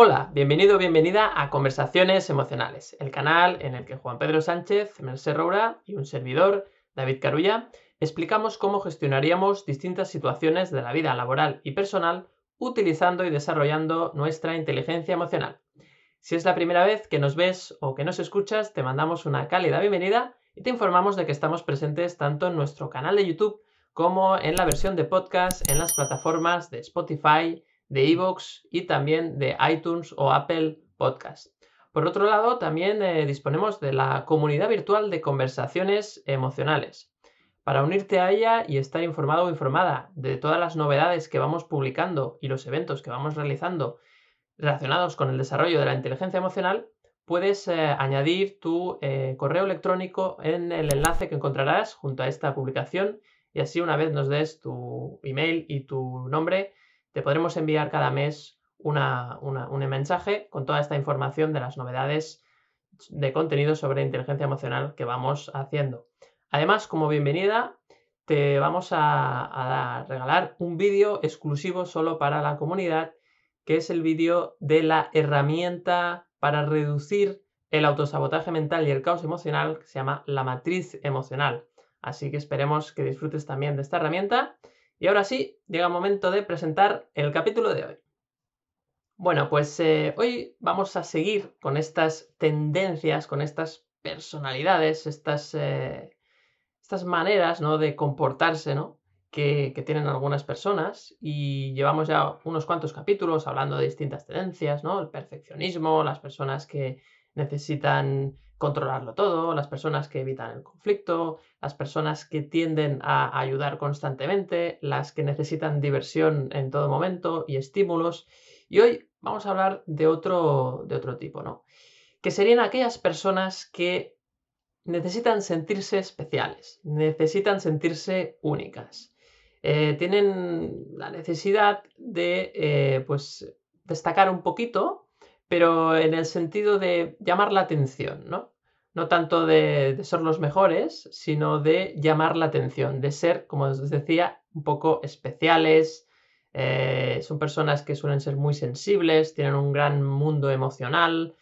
Hola, bienvenido o bienvenida a Conversaciones Emocionales, el canal en el que Juan Pedro Sánchez, Mercè Roura y un servidor, David Carulla, explicamos cómo gestionaríamos distintas situaciones de la vida laboral y personal utilizando y desarrollando nuestra inteligencia emocional. Si es la primera vez que nos ves o que nos escuchas, te mandamos una cálida bienvenida y te informamos de que estamos presentes tanto en nuestro canal de YouTube como en la versión de podcast en las plataformas de Spotify, de iVoox y también de iTunes o Apple Podcast. Por otro lado, también disponemos de la comunidad virtual de conversaciones emocionales. Para unirte a ella y estar informado o informada de todas las novedades que vamos publicando y los eventos que vamos realizando relacionados con el desarrollo de la inteligencia emocional, puedes añadir tu correo electrónico en el enlace que encontrarás junto a esta publicación y así una vez nos des tu email y tu nombre, te podremos enviar cada mes un mensaje con toda esta información de las novedades de contenido sobre inteligencia emocional que vamos haciendo. Además, como bienvenida, te vamos a regalar un vídeo exclusivo solo para la comunidad, que es el vídeo de la herramienta para reducir el autosabotaje mental y el caos emocional, que se llama la matriz emocional. Así que esperemos que disfrutes también de esta herramienta. Y ahora sí, llega el momento de presentar el capítulo de hoy. Bueno, pues hoy vamos a seguir con estas tendencias, con estas personalidades, estas maneras, ¿no?, de comportarse, ¿no?, que tienen algunas personas, y llevamos ya unos cuantos capítulos hablando de distintas tendencias, ¿no? El perfeccionismo, las personas que necesitan controlarlo todo, las personas que evitan el conflicto, las personas que tienden a ayudar constantemente, las que necesitan diversión en todo momento y estímulos. Y hoy vamos a hablar de otro tipo, ¿no? Que serían aquellas personas que necesitan sentirse especiales, necesitan sentirse únicas. Tienen la necesidad de pues, destacar un poquito, pero en el sentido de llamar la atención, ¿no? No tanto de ser los mejores, sino de llamar la atención, de ser, como os decía, un poco especiales. Son personas que suelen ser muy sensibles, tienen un gran mundo emocional,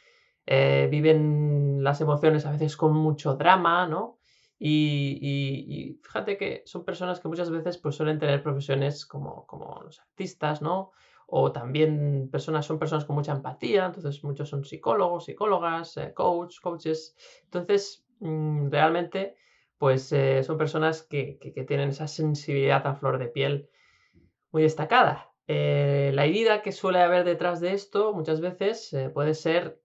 viven las emociones a veces con mucho drama, ¿no? Y fíjate que son personas que muchas veces pues, suelen tener profesiones como los artistas, ¿no? O también son personas con mucha empatía, entonces muchos son psicólogos, psicólogas, coaches. Entonces, realmente, pues son personas que tienen esa sensibilidad a flor de piel muy destacada. La herida que suele haber detrás de esto muchas veces puede ser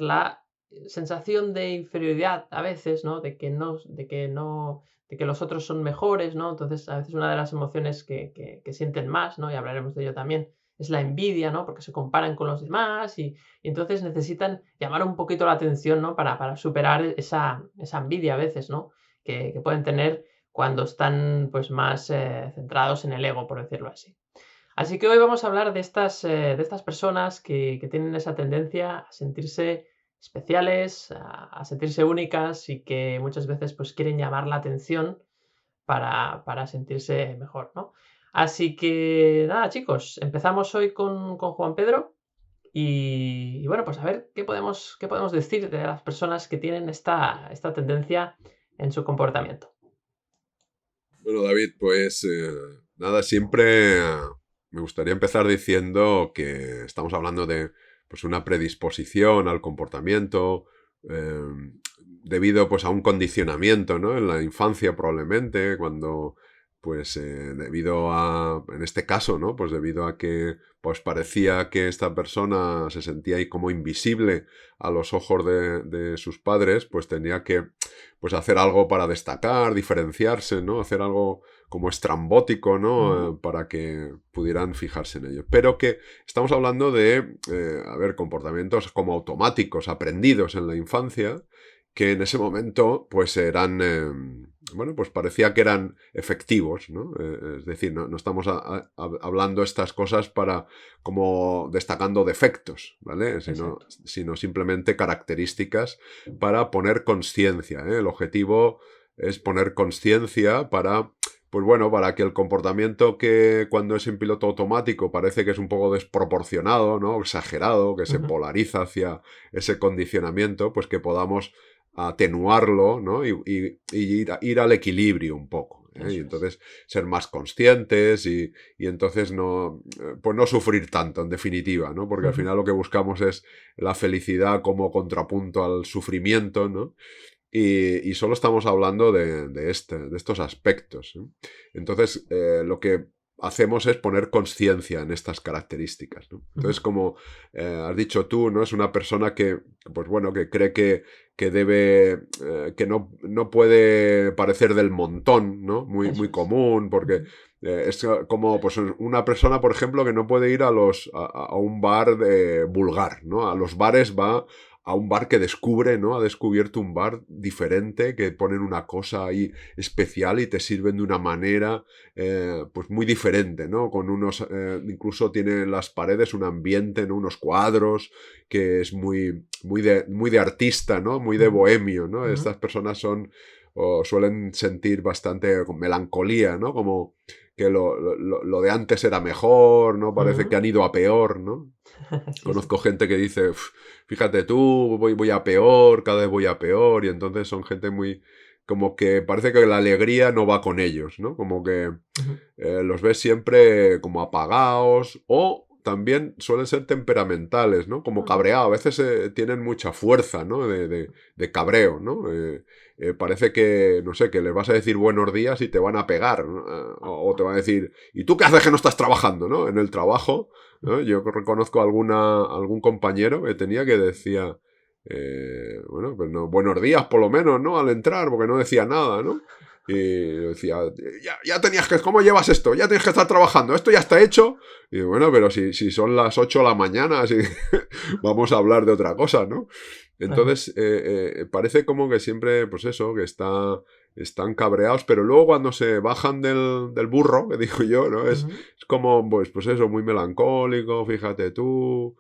la sensación de inferioridad a veces, ¿no? De que los otros son mejores, ¿no? Entonces, a veces una de las emociones que sienten más, ¿no? Y hablaremos de ello también, es la envidia, ¿no? Porque se comparan con los demás y entonces necesitan llamar un poquito la atención, ¿no? Para superar esa envidia a veces, ¿no? Que pueden tener cuando están pues más centrados en el ego, por decirlo así. Así que hoy vamos a hablar de estas personas que tienen esa tendencia a sentirse especiales, a sentirse únicas y que muchas veces pues quieren llamar la atención para sentirse mejor, ¿no? Así que nada, chicos, empezamos hoy con Juan Pedro y bueno, pues a ver qué podemos decir de las personas que tienen esta tendencia en su comportamiento. Bueno, David, pues nada, siempre me gustaría empezar diciendo que estamos hablando de pues, una predisposición al comportamiento eh, debido pues, a un condicionamiento, ¿no? En la infancia probablemente, cuando pues debido a, en este caso, ¿no? Pues debido a que pues parecía que esta persona se sentía ahí como invisible a los ojos de sus padres, pues tenía que pues hacer algo para destacar, diferenciarse, ¿no? Hacer algo como estrambótico, ¿no? Ujú. Para que pudieran fijarse en ello. Pero que estamos hablando de, comportamientos como automáticos, aprendidos en la infancia, que en ese momento, pues eran, bueno, pues parecía que eran efectivos, ¿no? Es decir, no estamos hablando estas cosas para, como destacando defectos, ¿vale? Sino, Exacto. sino simplemente características para poner conciencia, ¿eh? El objetivo es poner conciencia para pues bueno, para que el comportamiento que cuando es en piloto automático parece que es un poco desproporcionado, ¿no? Exagerado, que se Ujú. polariza hacia ese condicionamiento, pues que podamos atenuarlo, ¿no? Y ir al equilibrio un poco, ¿eh? Y Eso es. entonces ser más conscientes y entonces no, pues no sufrir tanto, en definitiva, ¿no? Porque al Ujú. final lo que buscamos es la felicidad como contrapunto al sufrimiento, ¿no? Y solo estamos hablando de estos aspectos, ¿no? Entonces, lo que hacemos es poner conciencia en estas características, ¿no? Entonces, Ujú. como has dicho tú, ¿no? Es una persona que, pues bueno, que cree que debe, que no puede parecer del montón, ¿no? Eso Muy es. común, porque Ujú. es como pues, una persona, por ejemplo, que no puede ir a un bar vulgar, ¿no? A los bares va a un bar que descubre, ¿no? Ha descubierto un bar diferente, que ponen una cosa ahí especial y te sirven de una manera pues muy diferente, ¿no? Con unos, incluso tiene en las paredes un ambiente, ¿no? Unos cuadros, que es muy de artista, ¿no? Muy de Ujú. bohemio, ¿no? Ujú. Estas personas son, o suelen sentir bastante melancolía, ¿no? Como que lo de antes era mejor, ¿no? Parece que Ujú. han ido a peor, ¿no? Sí, sí. Conozco gente que dice, fíjate tú, voy a peor, cada vez voy a peor, y entonces son gente muy, como que parece que la alegría no va con ellos, ¿no? Como que Ujú. los ves siempre como apagados o también suelen ser temperamentales, ¿no? Como Ujú. cabreados, a veces tienen mucha fuerza, ¿no? De cabreo, ¿no? Parece que, no sé, que les vas a decir buenos días y te van a pegar, ¿no? O te van a decir, ¿y tú qué haces que no estás trabajando, ¿no? En el trabajo, ¿no? Yo reconozco algún compañero que tenía que decía, bueno, pues no, buenos días por lo menos, ¿no? Al entrar, porque no decía nada, ¿no? Y decía, ya tenías que, ¿cómo llevas esto? Ya tienes que estar trabajando, esto ya está hecho. Y bueno, pero si son las 8 de la mañana, si vamos a hablar de otra cosa, ¿no? Ajá. Entonces, parece como que siempre, pues eso, que están cabreados, pero luego cuando se bajan del burro, que digo yo, ¿no? Ujú. Es como, pues eso, muy melancólico, fíjate tú,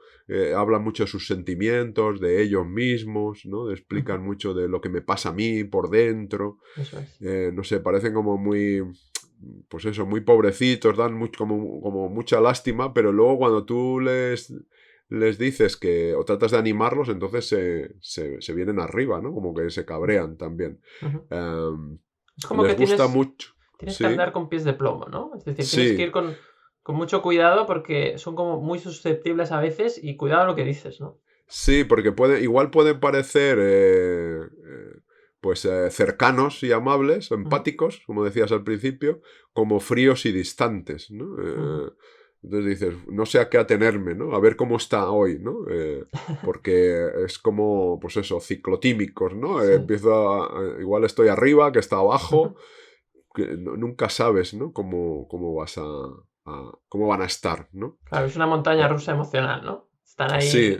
hablan mucho de sus sentimientos, de ellos mismos, ¿no? Ujú. Explican mucho de lo que me pasa a mí por dentro. Eso es. No sé, parecen como muy, pues eso, muy pobrecitos, dan mucho, como mucha lástima, pero luego cuando tú les dices que, o tratas de animarlos, entonces se vienen arriba, ¿no? Como que se Ujú. cabrean también. Ujú. Em, Es como Les que gusta tienes, mucho, tienes que sí, andar con pies de plomo, ¿no? Es decir, tienes que sí, ir con mucho cuidado porque son como muy susceptibles a veces y cuidado lo que dices, ¿no? sí, porque igual pueden parecer pues cercanos y amables, Ujú. empáticos, como decías al principio, como fríos y distantes, ¿no? Ujú. Entonces dices, no sé a qué atenerme, ¿no? A ver cómo está hoy, ¿no? Porque es como, pues eso, ciclotímicos, ¿no? Sí. Igual estoy arriba, que está abajo, Ujú. que nunca sabes, ¿no? Cómo cómo van a estar, ¿no? Claro, es una montaña Eh, rusa emocional, ¿no? Están sí, ahí.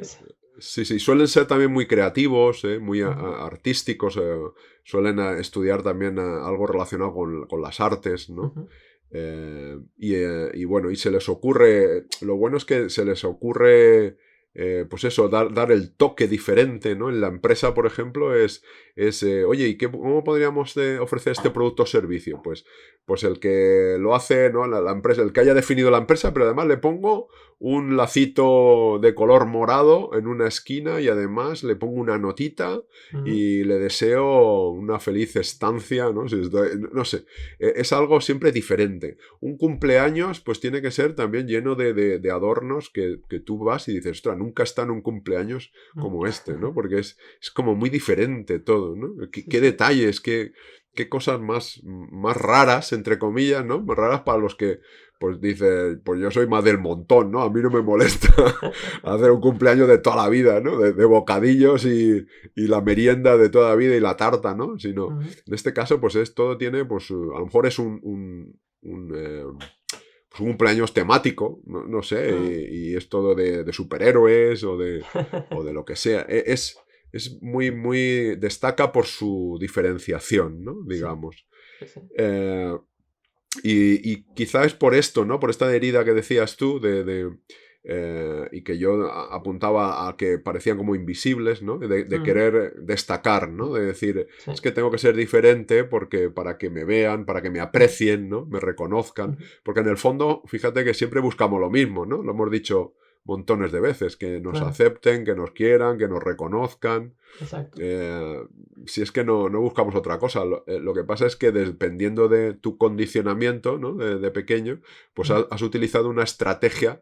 sí, sí. Suelen ser también muy creativos, muy Ujú. artísticos. Suelen estudiar también algo relacionado con las artes, ¿no? Ujú. Y bueno, y se les ocurre, lo bueno es que se les ocurre, pues eso, dar el toque diferente, ¿no? En la empresa, por ejemplo, oye, ¿y cómo podríamos ofrecer este producto o servicio? Pues el que lo hace, ¿no? La empresa, el que haya definido la empresa, pero además le pongo un lacito de color morado en una esquina y además le pongo una notita Ujú. y le deseo una feliz estancia, ¿no? No sé, es algo siempre diferente. Un cumpleaños, pues tiene que ser también lleno de adornos que tú vas y dices, ostras, nunca está en un cumpleaños Ujú. como este, ¿no? Porque es como muy diferente todo, ¿no? ¿Qué, Sí, qué sí. detalles, qué cosas más raras, entre comillas, ¿no? Más raras para los que, pues dice, pues yo soy más del montón, ¿no? A mí no me molesta hacer un cumpleaños de toda la vida, ¿no? De bocadillos y la merienda de toda la vida y la tarta, ¿no? Sino, Ujú. en este caso, pues todo tiene, pues a lo mejor es pues un cumpleaños temático, no sé, Ujú. y es todo de superhéroes o de lo que sea. Es destaca por su diferenciación, ¿no? Sí, Digamos. sí, sí. Eh, y quizá es por esto, ¿no? Por esta herida que decías tú, y que yo apuntaba a que parecían como invisibles, ¿no? De querer destacar, ¿no? De decir, Sí. es que tengo que ser diferente porque para que me vean, para que me aprecien, ¿no? Me reconozcan. Porque en el fondo, fíjate que siempre buscamos lo mismo, ¿no? Lo hemos dicho montones de veces, que nos Claro, acepten, que nos quieran, que nos reconozcan. exacto. Si es que no buscamos otra cosa. Lo que pasa es que dependiendo de tu condicionamiento, ¿no? de pequeño, pues has utilizado una estrategia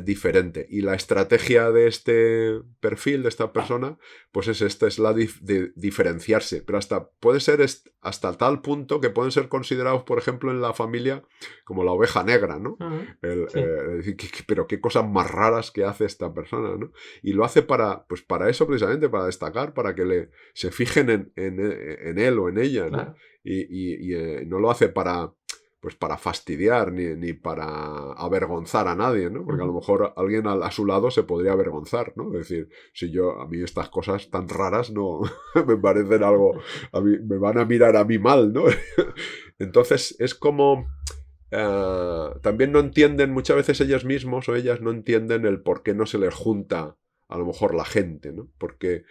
diferente. Y la estrategia de este perfil, de esta persona, pues es la de diferenciarse. Pero puede ser hasta tal punto que pueden ser considerados, por ejemplo, en la familia como la oveja negra, ¿no? Sí. Pero qué cosas más raras que hace esta persona, ¿no? Y lo hace pues para eso precisamente, para destacar, para que se fijen en él o en ella, ¿no? Claro. Y no lo hace pues para fastidiar ni para avergonzar a nadie, ¿no? Porque a lo mejor alguien a su lado se podría avergonzar, ¿no? Es decir, a mí estas cosas tan raras no me parecen algo, me van a mirar a mí mal, ¿no? Entonces es como... también no entienden, muchas veces ellos mismos o ellas no entienden el por qué no se les junta a lo mejor la gente, ¿no? Porque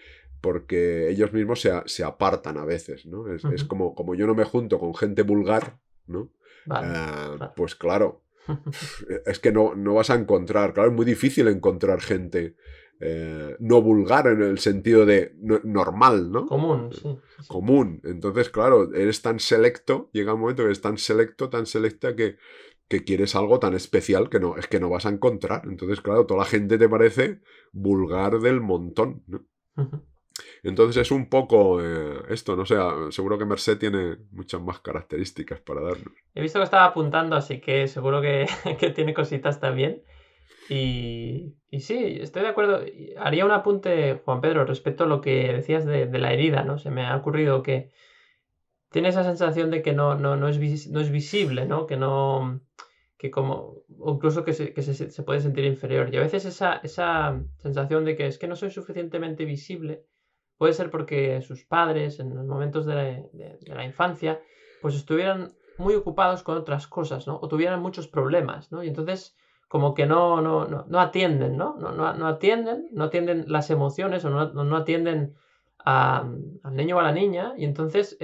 ellos mismos se apartan a veces, ¿no? Es como yo no me junto con gente vulgar, ¿no? Vale, claro. Pues claro, es que no vas a encontrar, claro, es muy difícil encontrar gente no vulgar en el sentido de normal, ¿no? Común, sí. Común. Entonces, claro, eres tan selecto, llega un momento que eres tan selecta que quieres algo tan especial es que no vas a encontrar. Entonces, claro, toda la gente te parece vulgar del montón, ¿no? Entonces es un poco esto, no sé, seguro que Merced tiene muchas más características para darnos. He visto que estaba apuntando, así que seguro que, que tiene cositas también. Y sí, estoy de acuerdo. Haría un apunte, Juan Pedro, respecto a lo que decías de la herida, ¿no? Se me ha ocurrido que tiene esa sensación de que no es visible, ¿no? Que no. Que como. O incluso que se puede sentir inferior. Y a veces esa sensación de que es que no soy suficientemente visible puede ser porque sus padres, en los momentos de la infancia, pues estuvieran muy ocupados con otras cosas, ¿no? O tuvieran muchos problemas, ¿no? Y entonces como que no atienden, ¿no? No atienden las emociones o no atienden al niño o a la niña y entonces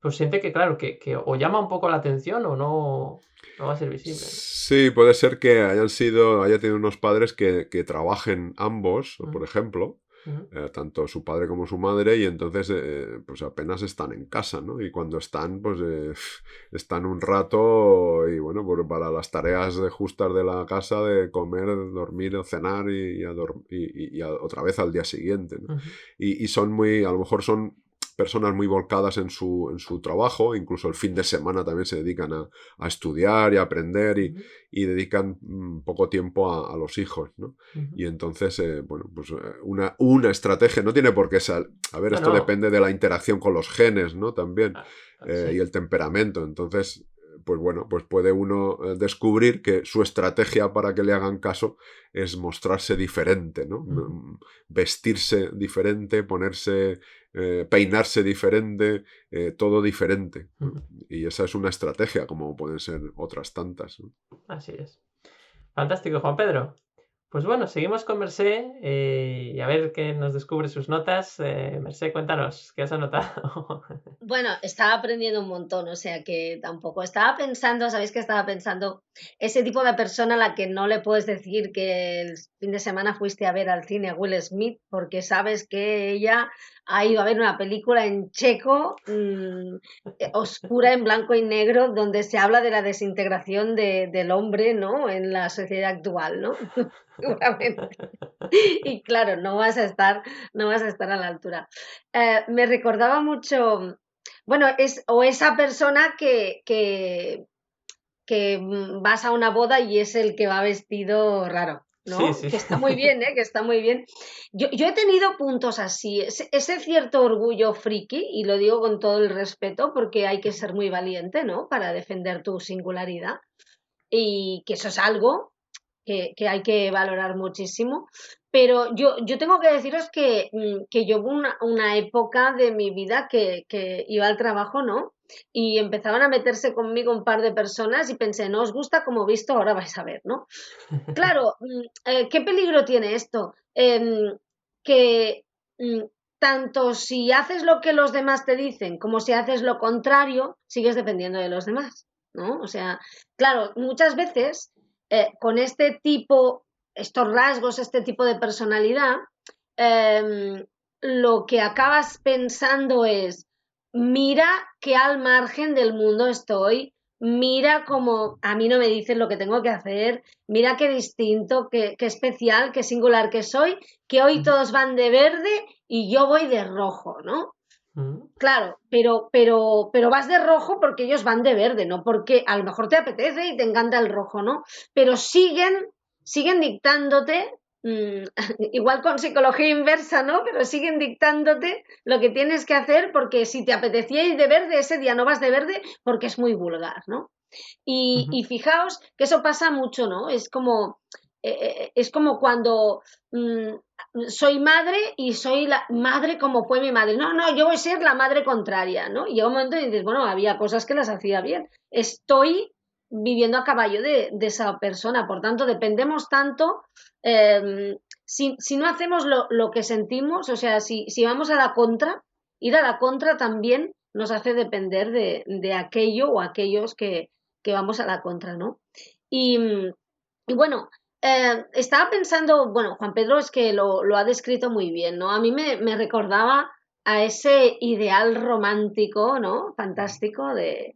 pues siente que, claro, que o llama un poco la atención o no va a ser visible, ¿no? Sí, puede ser que haya tenido unos padres que trabajen ambos, por Ujú, ejemplo, ujú, tanto su padre como su madre, y entonces pues apenas están en casa, ¿no? Y cuando están, pues están un rato y bueno, pues para las tareas justas de la casa, de comer, dormir, cenar otra vez al día siguiente, ¿no? ujú, Y a lo mejor son personas muy volcadas en su trabajo, incluso el fin de semana también se dedican a estudiar y a aprender ujú, y dedican poco tiempo a los hijos, ¿no? ujú. Y entonces, bueno, pues una estrategia, no tiene por qué ser, a ver, No, esto no. depende de la interacción con los genes, ¿no? También, y Sí. el temperamento. Entonces, pues bueno, pues puede uno descubrir que su estrategia para que le hagan caso es mostrarse diferente, ¿no? Ujú, Vestirse diferente, peinarse diferente, todo diferente, ¿no? ujú. Y esa es una estrategia, como pueden ser otras tantas, ¿no? Así es. Fantástico, Juan Pedro. Pues bueno, seguimos con Mercé y a ver qué nos descubre sus notas. Mercé, cuéntanos, ¿qué has anotado? Bueno, estaba aprendiendo un montón, o sea que tampoco estaba pensando, ¿sabéis que estaba pensando? Ese tipo de persona a la que no le puedes decir que el fin de semana fuiste a ver al cine a Will Smith porque sabes que ella ha ido a ver una película en checo, oscura en blanco y negro, donde se habla de la desintegración del hombre, ¿no? En la sociedad actual, ¿no? Seguramente. Y claro, no vas a estar a la altura. Me recordaba mucho, bueno, o esa persona que vas a una boda y es el que va vestido raro, Sí, ¿no? sí. Que está muy bien, ¿eh? Que está muy bien. Yo he tenido puntos así, ese cierto orgullo friki, y lo digo con todo el respeto porque hay que ser muy valiente, ¿no? Para defender tu singularidad y que eso es algo que hay que valorar muchísimo. Pero yo tengo que deciros que yo hubo una época de mi vida que iba al trabajo, ¿no? y empezaban a meterse conmigo un par de personas y pensé, no os gusta como visto, ahora vais a ver, ¿no? Claro, ¿qué peligro tiene esto? Que mm, tanto si haces lo que los demás te dicen como si haces lo contrario, sigues dependiendo de los demás, ¿no? O sea, claro, muchas veces con estos rasgos, este tipo de personalidad, lo que acabas pensando es, mira que al margen del mundo estoy, mira como a mí no me dicen lo que tengo que hacer, mira qué distinto, qué especial, qué singular que soy, que hoy todos van de verde y yo voy de rojo, ¿no? Claro, pero vas de rojo porque ellos van de verde, no porque a lo mejor te apetece y te encanta el rojo, ¿no? Pero siguen dictándote, igual con psicología inversa, ¿no? Pero siguen dictándote lo que tienes que hacer porque si te apetecía ir de verde, ese día no vas de verde porque es muy vulgar, ¿no? Y fijaos que eso pasa mucho, ¿no? Es como cuando soy madre y soy la madre como fue mi madre. No, no, yo voy a ser la madre contraria, ¿no? Y llega un momento y dices, bueno, había cosas que las hacía bien. Estoy viviendo a caballo de esa persona, por tanto, dependemos tanto. Si no hacemos lo que sentimos, o sea, si vamos a la contra, ir a la contra también nos hace depender de aquello o aquellos que vamos a la contra, ¿no? Y bueno, estaba pensando, bueno, Juan Pedro es que lo ha descrito muy bien, ¿no? A mí me recordaba a ese ideal romántico, ¿no? Fantástico de,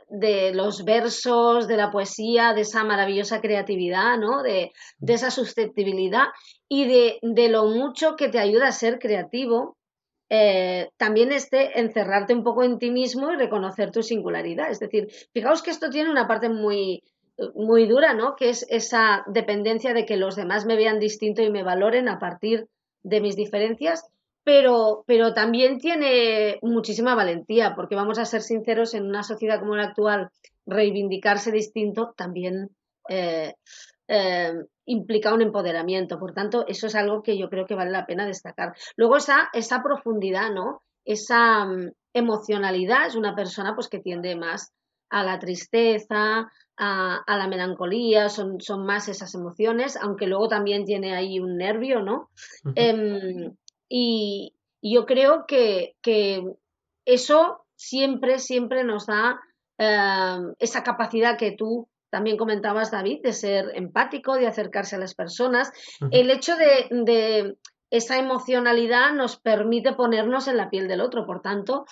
de los versos, de la poesía, de esa maravillosa creatividad, ¿no? De esa susceptibilidad y de lo mucho que te ayuda a ser creativo. También encerrarte un poco en ti mismo y reconocer tu singularidad. Es decir, fijaos que esto tiene una parte muy dura, ¿no? Que es esa dependencia de que los demás me vean distinto y me valoren a partir de mis diferencias, pero también tiene muchísima valentía, porque vamos a ser sinceros, en una sociedad como la actual, reivindicarse distinto también eh, eh, implica un empoderamiento. Por tanto, eso es algo que yo creo que vale la pena destacar. Luego esa profundidad, ¿no? Esa emocionalidad es una persona pues que tiende más a la tristeza, a la melancolía, son más esas emociones, aunque luego también tiene ahí un nervio, ¿no? Em, y yo creo que eso siempre nos da esa capacidad que tú también comentabas, David, de ser empático, de acercarse a las personas. El hecho de esa emocionalidad nos permite ponernos en la piel del otro, por tanto,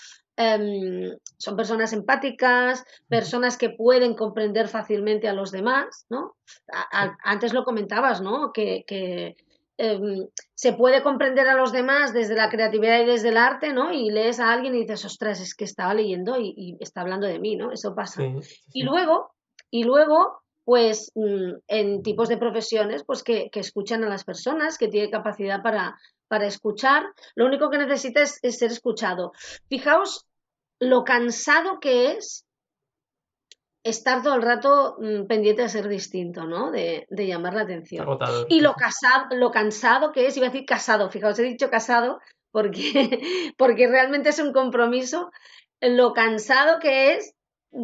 son personas empáticas, personas que pueden comprender fácilmente a los demás, ¿no? Antes lo comentabas, ¿no? Que se puede comprender a los demás desde la creatividad y desde el arte, ¿no? Y lees a alguien y dices, ostras, es que estaba leyendo y está hablando de mí, ¿no? Eso pasa. Sí, sí, Y sí. luego, pues en tipos de profesiones, pues que escuchan a las personas, que tienen capacidad para escuchar, lo único que necesita es ser escuchado. Fijaos lo cansado que es estar todo el rato pendiente de ser distinto, ¿no? De llamar la Es atención. agotador, Y sí, sí. lo cansado que es, iba a decir casado, fijaos, he dicho casado porque, porque realmente es un compromiso, lo cansado que es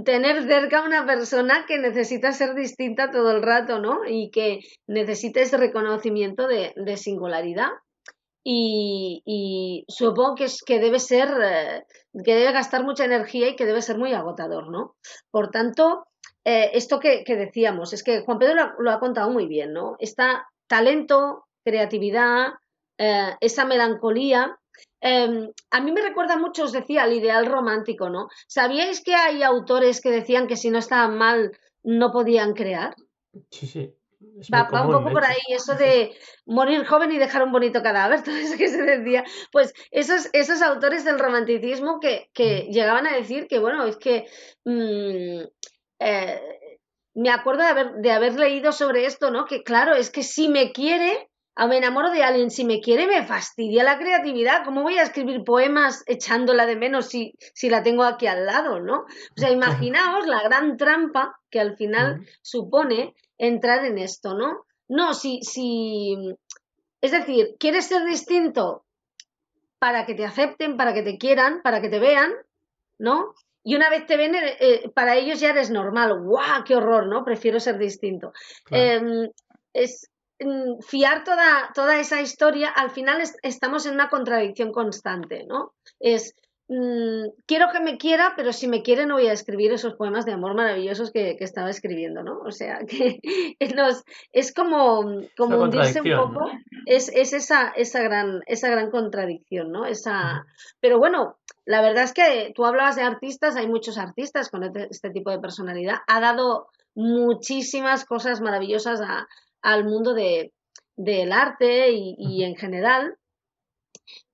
tener cerca a una persona que necesita ser distinta todo el rato, ¿no? Y que necesita ese reconocimiento de singularidad. Y supongo que debe ser, que debe gastar mucha energía y que debe ser muy agotador, ¿no? Por tanto, esto que decíamos, es que Juan Pedro lo ha contado muy bien, ¿no? Está talento, creatividad, esa melancolía. A mí me recuerda mucho, os decía, al ideal romántico, ¿no? ¿Sabíais que hay autores que decían que si no estaban mal no podían crear? Sí, sí. Es muy Va un común, poco de por hecho. ahí eso Sí, sí. de morir joven y dejar un bonito cadáver, todo eso que se decía. Pues esos autores del romanticismo que llegaban a decir que, bueno, es que mmm, eh, me acuerdo de haber leído sobre esto, ¿no? Que claro, es que si me quiere, me enamoro de alguien, si me quiere me fastidia la creatividad. ¿Cómo voy a escribir poemas echándola de menos si la tengo aquí al lado, ¿no? O sea, imaginaos la gran trampa que al final supone entrar en esto, ¿no? No, es decir, quieres ser distinto para que te acepten, para que te quieran, para que te vean, ¿no? Y una vez te ven, para ellos ya eres normal. ¡Guau! ¡Qué horror!, ¿no? Prefiero ser distinto. Claro. Es fiar toda esa historia, al final estamos en una contradicción constante, ¿no? Quiero que me quiera, pero si me quiere no voy a escribir esos poemas de amor maravillosos que estaba escribiendo, ¿no? O sea, que es como Es una hundirse un contradicción, poco, ¿no? es esa gran contradicción, ¿no? Pero bueno, la verdad es que tú hablabas de artistas, hay muchos artistas con este tipo de personalidad, ha dado muchísimas cosas maravillosas al mundo del arte y en general,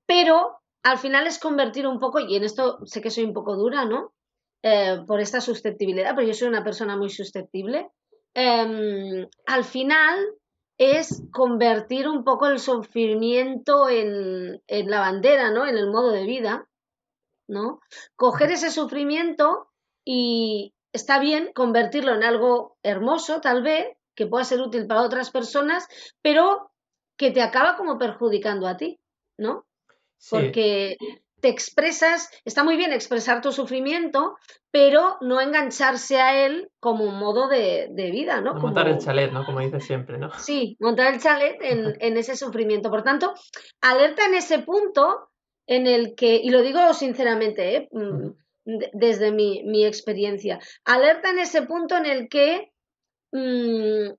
pero al final es convertir un poco, y en esto sé que soy un poco dura, ¿no? Por esta susceptibilidad, pero yo soy una persona muy susceptible. Al final es convertir un poco el sufrimiento en la bandera, ¿no? En el modo de vida, ¿no? Coger ese sufrimiento y está bien convertirlo en algo hermoso, tal vez, que pueda ser útil para otras personas, pero que te acaba como perjudicando a ti, ¿no? Sí, Porque te expresas, está muy bien expresar tu sufrimiento, pero no engancharse a él como un modo de vida, ¿no? no montar el Como, chalet, ¿no? Como dices siempre, ¿no? sí, montar el chalet en ese sufrimiento. Por tanto, alerta en ese punto en el que, y lo digo sinceramente, desde mi experiencia, alerta en ese punto en el que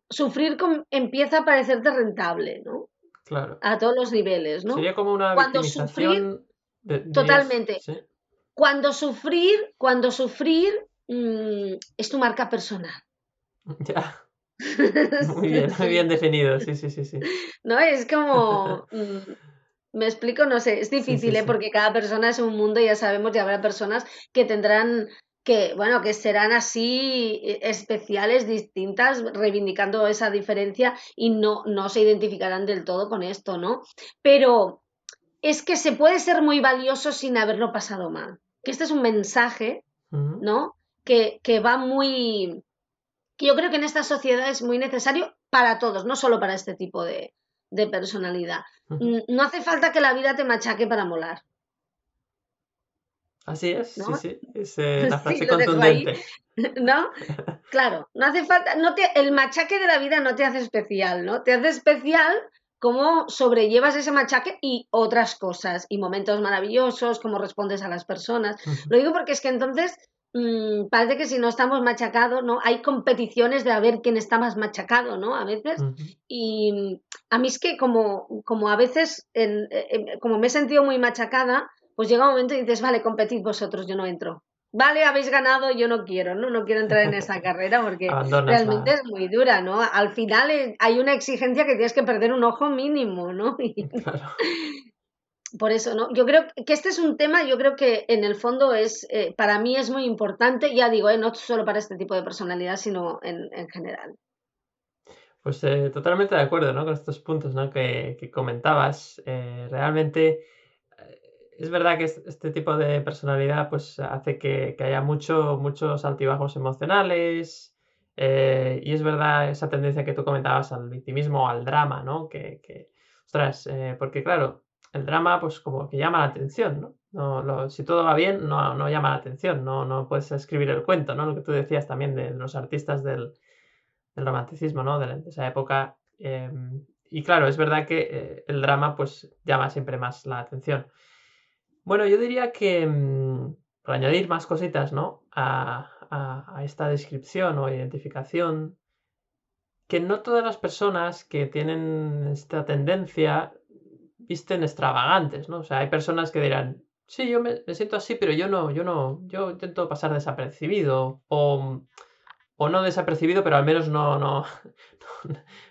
sufrir empieza a parecerte rentable, ¿no? Claro. A todos los niveles, ¿no? Sería como una Cuando sufrir, victimización, dirías, totalmente, sí. cuando sufrir es tu marca personal. Ya, muy bien definido, sí, sí, sí, sí. ¿No? Es como, me explico, no sé, es Sí, sí, difícil, ¿eh? sí. Porque cada persona es un mundo, ya sabemos, y habrá personas que tendrán, bueno, que serán así especiales, distintas, reivindicando esa diferencia y no se identificarán del todo con esto, ¿no? Pero es que se puede ser muy valioso sin haberlo pasado mal. Que este es un mensaje, Ujú, ¿no? Que va muy, que yo creo que en esta sociedad es muy necesario para todos, no solo para este tipo de personalidad. ujú. No hace falta que la vida te machaque para molar, Así es, sí, ¿no? sí. Es la Sí, frase lo dejo ahí, contundente. ¿no? Claro, no hace falta, el machaque de la vida no te hace especial, ¿no? Te hace especial cómo sobrellevas ese machaque y otras cosas, y momentos maravillosos, cómo respondes a las personas. Ujú, Lo digo porque es que entonces parece que si no estamos machacados, ¿no? Hay competiciones de a ver quién está más machacado, ¿no? A veces. ujú. Y a mí es que como a veces, como me he sentido muy machacada, pues llega un momento y dices, vale, competid vosotros, yo no entro. Vale, habéis ganado, yo no quiero, ¿no? No quiero entrar en esa carrera porque Abandonas realmente la... es muy dura, ¿no? Al final hay una exigencia que tienes que perder un ojo mínimo, ¿no? Y Claro. por eso, ¿no? Yo creo que este es un tema, yo creo que en el fondo para mí es muy importante, ya digo, no solo para este tipo de personalidad, sino en general. Pues totalmente de acuerdo, ¿no? Con estos puntos, ¿no? que comentabas. Realmente es verdad que este tipo de personalidad pues hace que haya muchos altibajos emocionales. Y es verdad esa tendencia que tú comentabas al victimismo o al drama, ¿no? Ostras, porque claro, el drama pues como que llama la atención, ¿no? Si todo va bien, no llama la atención, no puedes escribir el cuento, ¿no? Lo que tú decías también de los artistas del romanticismo, ¿no? De esa época. Y claro, es verdad que el drama pues llama siempre más la atención. Bueno, yo diría que, por añadir más cositas, ¿no? A esta descripción o identificación, que no todas las personas que tienen esta tendencia visten extravagantes, ¿no? O sea, hay personas que dirán, sí, yo me siento así, pero yo intento pasar desapercibido o no desapercibido, pero al menos no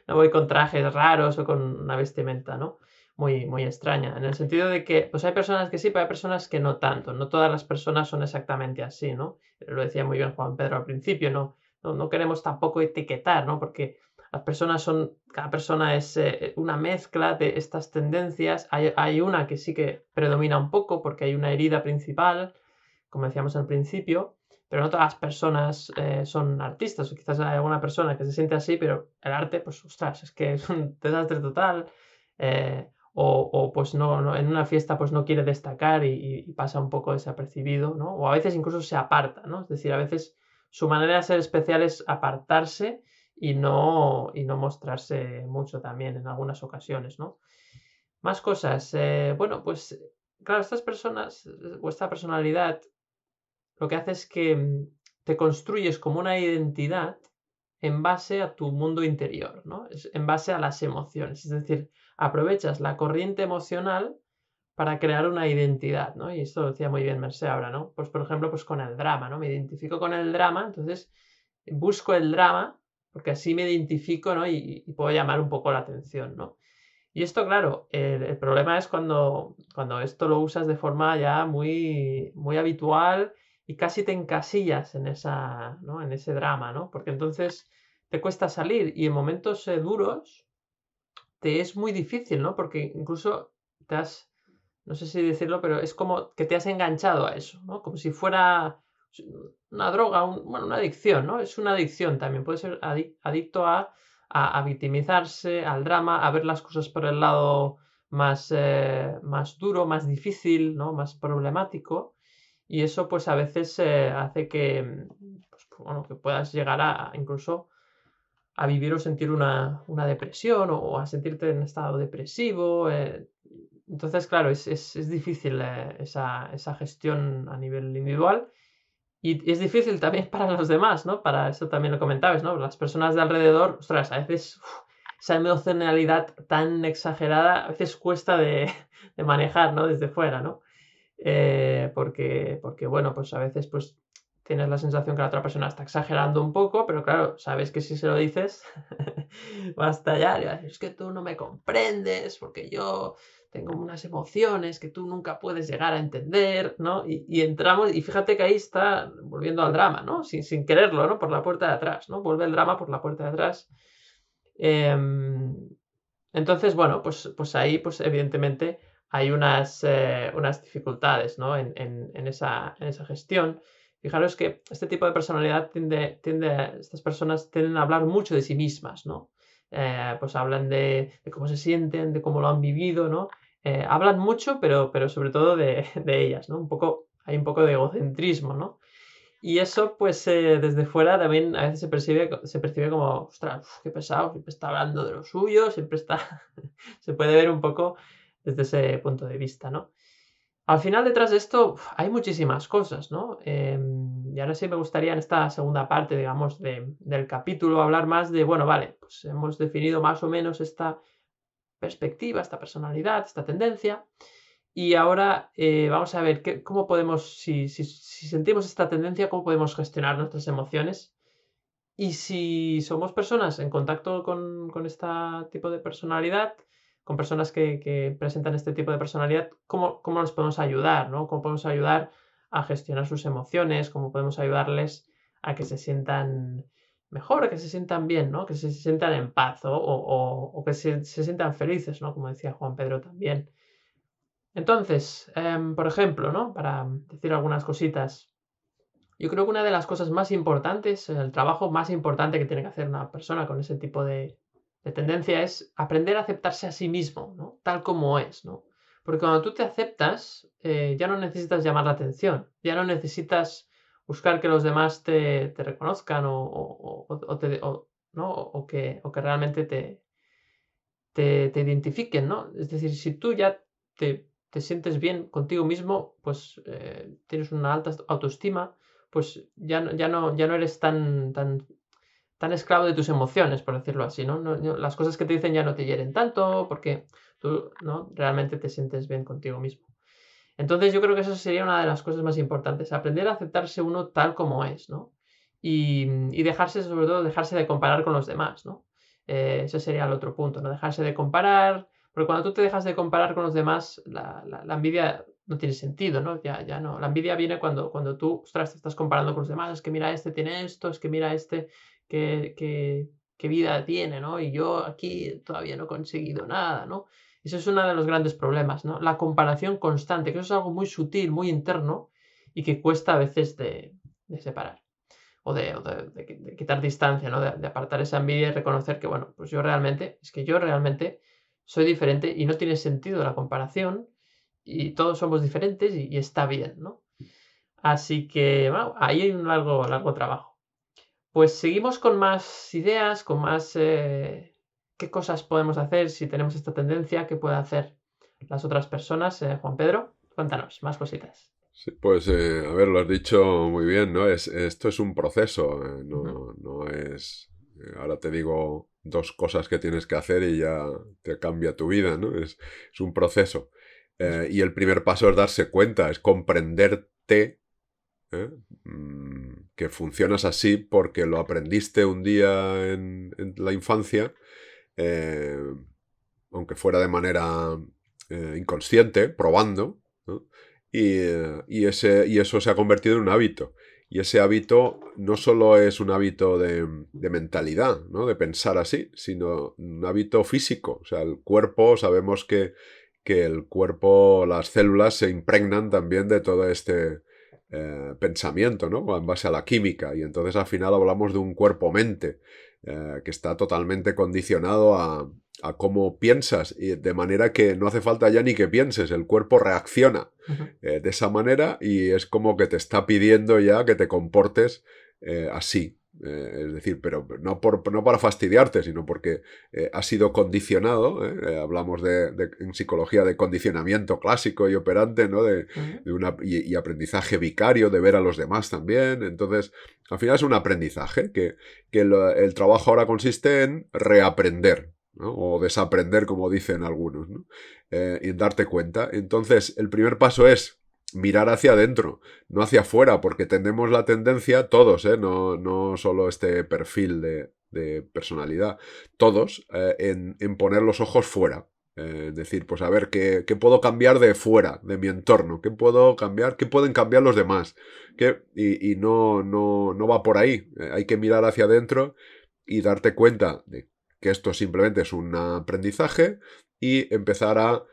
voy con trajes raros o con una vestimenta, ¿no? Muy extraña. En el sentido de que, pues hay personas que sí, pero hay personas que no tanto. No todas las personas son exactamente así, ¿no? Lo decía muy bien Juan Pedro al principio, no queremos tampoco etiquetar, ¿no? Porque cada persona es una mezcla de estas tendencias. Hay una que sí que predomina un poco porque hay una herida principal, como decíamos al principio, pero no todas las personas son artistas, o quizás hay alguna persona que se siente así, pero el arte, pues ostras, es que es un desastre total. o pues no, en una fiesta pues no quiere destacar y pasa un poco desapercibido, ¿no? O a veces incluso se aparta, ¿no? Es decir, a veces su manera de ser especial es apartarse y no mostrarse mucho también en algunas ocasiones, ¿no? Más cosas. Bueno, pues claro, estas personas o esta personalidad lo que hace es que te construyes como una identidad en base a tu mundo interior, ¿no? En base a las emociones. Es decir, aprovechas la corriente emocional para crear una identidad, ¿no? Y esto lo decía muy bien Mercé ahora, ¿no? Pues por ejemplo, pues con el drama, ¿no? Me identifico con el drama, entonces busco el drama porque así me identifico, ¿no? Y puedo llamar un poco la atención, ¿no? Y esto, claro, el problema es cuando esto lo usas de forma ya muy, muy habitual y casi te encasillas en esa, ¿no? En ese drama, ¿no? Porque entonces te cuesta salir y en momentos duros te es muy difícil, ¿no? Porque incluso te has, no sé si decirlo, pero es como que te has enganchado a eso, ¿no? Como si fuera una droga, bueno, una adicción, ¿no? Es una adicción también, puede ser adicto a victimizarse, al drama, a ver las cosas por el lado más duro, más difícil, ¿no? Más problemático. Y eso pues a veces hace que, pues, bueno, que puedas llegar a incluso a vivir o sentir una depresión o a sentirte en estado depresivo. Entonces, claro, es difícil esa gestión a nivel individual y es difícil también para los demás, ¿no? Para eso también lo comentabas, ¿no? Las personas de alrededor, ostras, a veces esa emocionalidad tan exagerada a veces cuesta de manejar, ¿no? Desde fuera, ¿no? Porque, bueno, pues a veces pues tienes la sensación que la otra persona está exagerando un poco, pero claro, sabes que si se lo dices va a estallar y va a decir, es que tú no me comprendes porque yo tengo unas emociones que tú nunca puedes llegar a entender, ¿no? Y entramos, y fíjate que ahí está volviendo al drama, ¿no? Sin quererlo, ¿no? Por la puerta de atrás, ¿no? Vuelve el drama por la puerta de atrás. Entonces, bueno, pues ahí, pues evidentemente hay unas dificultades, ¿no? En esa gestión. Fijaros que este tipo de personalidad estas personas tienden a hablar mucho de sí mismas, ¿no? Pues hablan de cómo se sienten, de cómo lo han vivido, ¿no? Hablan mucho, pero sobre todo de ellas, ¿no? Hay un poco de egocentrismo, ¿no? Y eso, pues desde fuera también a veces se percibe como, ostras, qué pesado, siempre está hablando de lo suyo, siempre está. Se puede ver un poco desde ese punto de vista, ¿no? Al final, detrás de esto hay muchísimas cosas, ¿no? Y ahora sí me gustaría en esta segunda parte, digamos, del capítulo hablar más de, bueno, vale, pues hemos definido más o menos esta perspectiva, esta personalidad, esta tendencia. Y ahora vamos a ver cómo podemos, si sentimos esta tendencia, cómo podemos gestionar nuestras emociones. Y si somos personas en contacto con este tipo de personalidad, con personas que presentan este tipo de personalidad, ¿cómo les podemos ayudar, ¿no? ¿Cómo podemos ayudar a gestionar sus emociones? ¿Cómo podemos ayudarles a que se sientan mejor, a que se sientan bien, ¿no? Que se sientan en paz o que se sientan felices, ¿no? Como decía Juan Pedro también. Entonces, por ejemplo, ¿no? Para decir algunas cositas, yo creo que una de las cosas más importantes, el trabajo más importante que tiene que hacer una persona con ese tipo de tendencia es aprender a aceptarse a sí mismo, ¿no? Tal como es, ¿no? Porque cuando tú te aceptas, ya no necesitas llamar la atención, ya no necesitas buscar que los demás te reconozcan ¿no? o que realmente te identifiquen, ¿no? Es decir, si tú ya te sientes bien contigo mismo, pues tienes una alta autoestima, pues ya no eres tan esclavo de tus emociones, por decirlo así, ¿no? Las cosas que te dicen ya no te hieren tanto porque tú, ¿no? Realmente te sientes bien contigo mismo. Entonces yo creo que eso sería una de las cosas más importantes, aprender a aceptarse uno tal como es, ¿no? Y sobre todo, dejarse de comparar con los demás, ¿no? Ese sería el otro punto, ¿no? Dejarse de comparar, porque cuando tú te dejas de comparar con los demás, la envidia no tiene sentido, ¿no? Ya no. La envidia viene cuando tú, ostras, te estás comparando con los demás, es que mira, este tiene esto, es que mira, este, qué vida tiene, ¿no? Y yo aquí todavía no he conseguido nada, ¿no? Ese es uno de los grandes problemas, ¿no? La comparación constante, que eso es algo muy sutil, muy interno y que cuesta a veces de separar o de quitar distancia, ¿no? De apartar esa envidia y reconocer que, bueno, pues yo realmente soy diferente y no tiene sentido la comparación y todos somos diferentes y está bien, ¿no? Así que, bueno, ahí hay un largo trabajo. Pues seguimos con más ideas, con más qué cosas podemos hacer si tenemos esta tendencia, qué pueden hacer las otras personas. Juan Pedro, cuéntanos, más cositas. Sí, pues, a ver, lo has dicho muy bien, ¿no? Esto es un proceso, Ujú. no es... ahora te digo dos cosas que tienes que hacer y ya te cambia tu vida, ¿no? Es un proceso. Eso Y es. el primer paso es darse cuenta, es comprenderte, ¿eh? Que funcionas así porque lo aprendiste un día en la infancia, eh, aunque fuera de manera inconsciente, probando, ¿no? Y eso se ha convertido en un hábito. Y ese hábito no solo es un hábito de mentalidad, ¿no? De pensar así, sino un hábito físico. O sea, el cuerpo, sabemos que el cuerpo, las células se impregnan también de todo este pensamiento, ¿no? En base a la química. Y entonces al final hablamos de un cuerpo-mente que está totalmente condicionado a cómo piensas, y de manera que no hace falta ya ni que pienses, el cuerpo reacciona Ujú. de esa manera y es como que te está pidiendo ya que te comportes así. Es decir, pero no para fastidiarte, sino porque has sido condicionado. Hablamos en psicología de condicionamiento clásico y operante, ¿no? Ujú. Y aprendizaje vicario, de ver a los demás también. Entonces, al final es un aprendizaje que el trabajo ahora consiste en reaprender, ¿no? O desaprender, como dicen algunos, ¿no? Y en darte cuenta. Entonces, el primer paso es mirar hacia adentro, no hacia afuera, porque tenemos la tendencia, todos, no solo este perfil de personalidad, todos, en poner los ojos fuera. Decir, pues a ver, ¿qué puedo cambiar de fuera, de mi entorno? ¿Qué puedo cambiar? ¿Qué pueden cambiar los demás? Y no va por ahí. Hay que mirar hacia adentro y darte cuenta de que esto simplemente es un aprendizaje y empezar a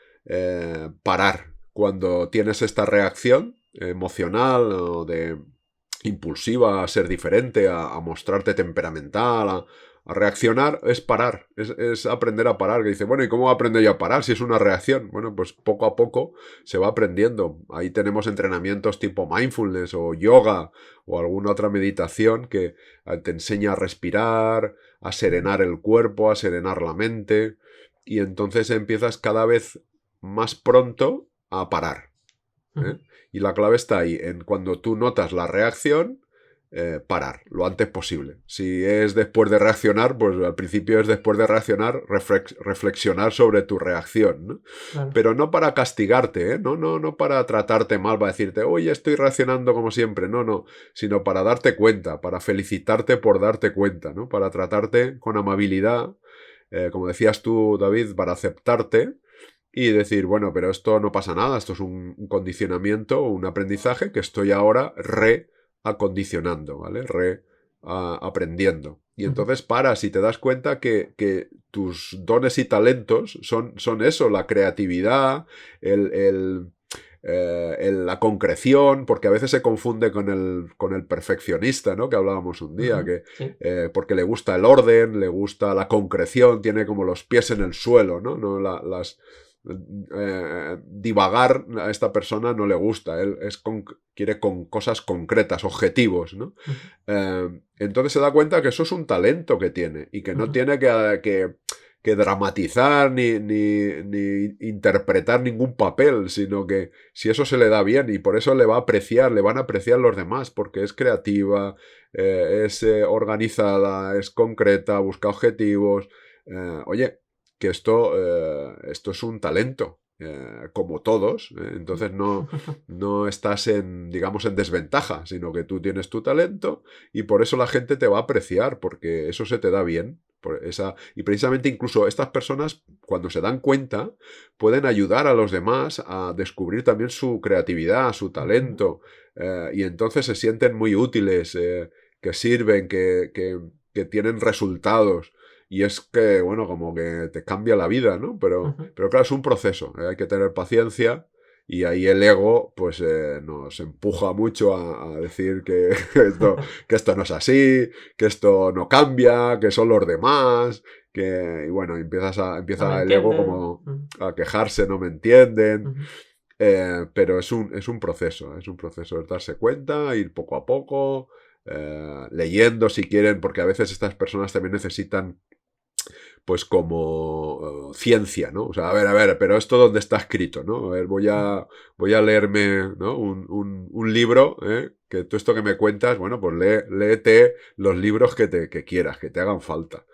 parar cuando tienes esta reacción emocional o de impulsiva a ser diferente, a mostrarte temperamental, a reaccionar, es parar, es aprender a parar. Que dice, bueno, ¿y cómo aprendo yo a parar si es una reacción? Bueno, pues poco a poco se va aprendiendo. Ahí tenemos entrenamientos tipo mindfulness o yoga o alguna otra meditación que te enseña a respirar, a Ujú. serenar el cuerpo, a serenar la mente, y entonces empiezas cada vez más pronto a parar. Ujú. ¿Eh? Y la clave está ahí, en cuando tú notas la reacción, parar lo antes posible. Si es después de reaccionar, pues al principio es después de reaccionar, reflexionar sobre tu reacción, ¿no? Claro. Pero no para castigarte, ¿eh? No para tratarte mal, para decirte, oye, estoy reaccionando como siempre, no, sino para darte cuenta, para felicitarte por darte cuenta, ¿no? Para tratarte con amabilidad, como decías tú, David, para aceptarte y decir, bueno, pero esto no pasa nada, esto es un condicionamiento, un aprendizaje que estoy ahora reacondicionando, ¿vale? Aprendiendo. Y Ujú. entonces paras y te das cuenta que tus dones y talentos son eso, la creatividad, el, la concreción, porque a veces se confunde con el perfeccionista, ¿no? Que hablábamos un día, Ujú. que Sí. porque le gusta el orden, le gusta la concreción, tiene como los pies en el suelo, ¿no? No divagar a esta persona no le gusta, él quiere con cosas concretas, objetivos, ¿no? Ujú. Entonces se da cuenta que eso es un talento que tiene y que no Ujú. tiene que dramatizar ni interpretar ningún papel, sino que si eso se le da bien y por eso le va a apreciar, le van a apreciar los demás, porque es creativa, es organizada, es concreta, busca objetivos. Oye, que esto es un talento, como todos, entonces no estás digamos, en desventaja, sino que tú tienes tu talento y por eso la gente te va a apreciar, porque eso se te da bien. Y precisamente incluso estas personas, cuando se dan cuenta, pueden ayudar a los demás a descubrir también su creatividad, su Ujú. talento, y entonces se sienten muy útiles, que sirven, que tienen resultados. Y es que, bueno, como que te cambia la vida, ¿no? Ujú. Pero claro, es un proceso, ¿eh? Hay que tener paciencia Y ahí el ego pues nos empuja mucho a decir que esto no es así, que esto no cambia, que son los demás, y bueno, No me empieza el ego entienden. como a quejarse, no me entienden. Ujú. Pero es un proceso, es darse cuenta, ir poco a poco, leyendo si quieren, porque a veces estas personas también necesitan pues como ciencia, ¿no? O sea, a ver, pero esto dónde está escrito, ¿no? A ver, voy a leerme, ¿no? un libro, ¿eh? Que tú esto que me cuentas, bueno, pues léete los libros que quieras, que te hagan falta.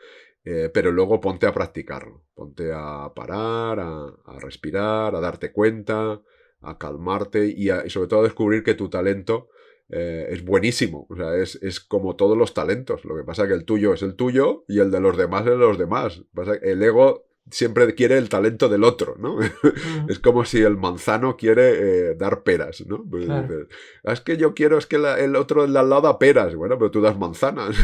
Pero luego ponte a practicarlo, ponte a parar, a respirar, a darte cuenta, a calmarte y sobre todo a descubrir que tu talento es buenísimo. O sea, es como todos los talentos. Lo que pasa es que el tuyo es el tuyo y el de los demás es de los demás. El ego siempre quiere el talento del otro, ¿no? Es como si el manzano quiere dar peras, ¿no? Pues Claro. dices, es que yo quiero, es que el otro de al lado da peras. Bueno, pero tú das manzanas.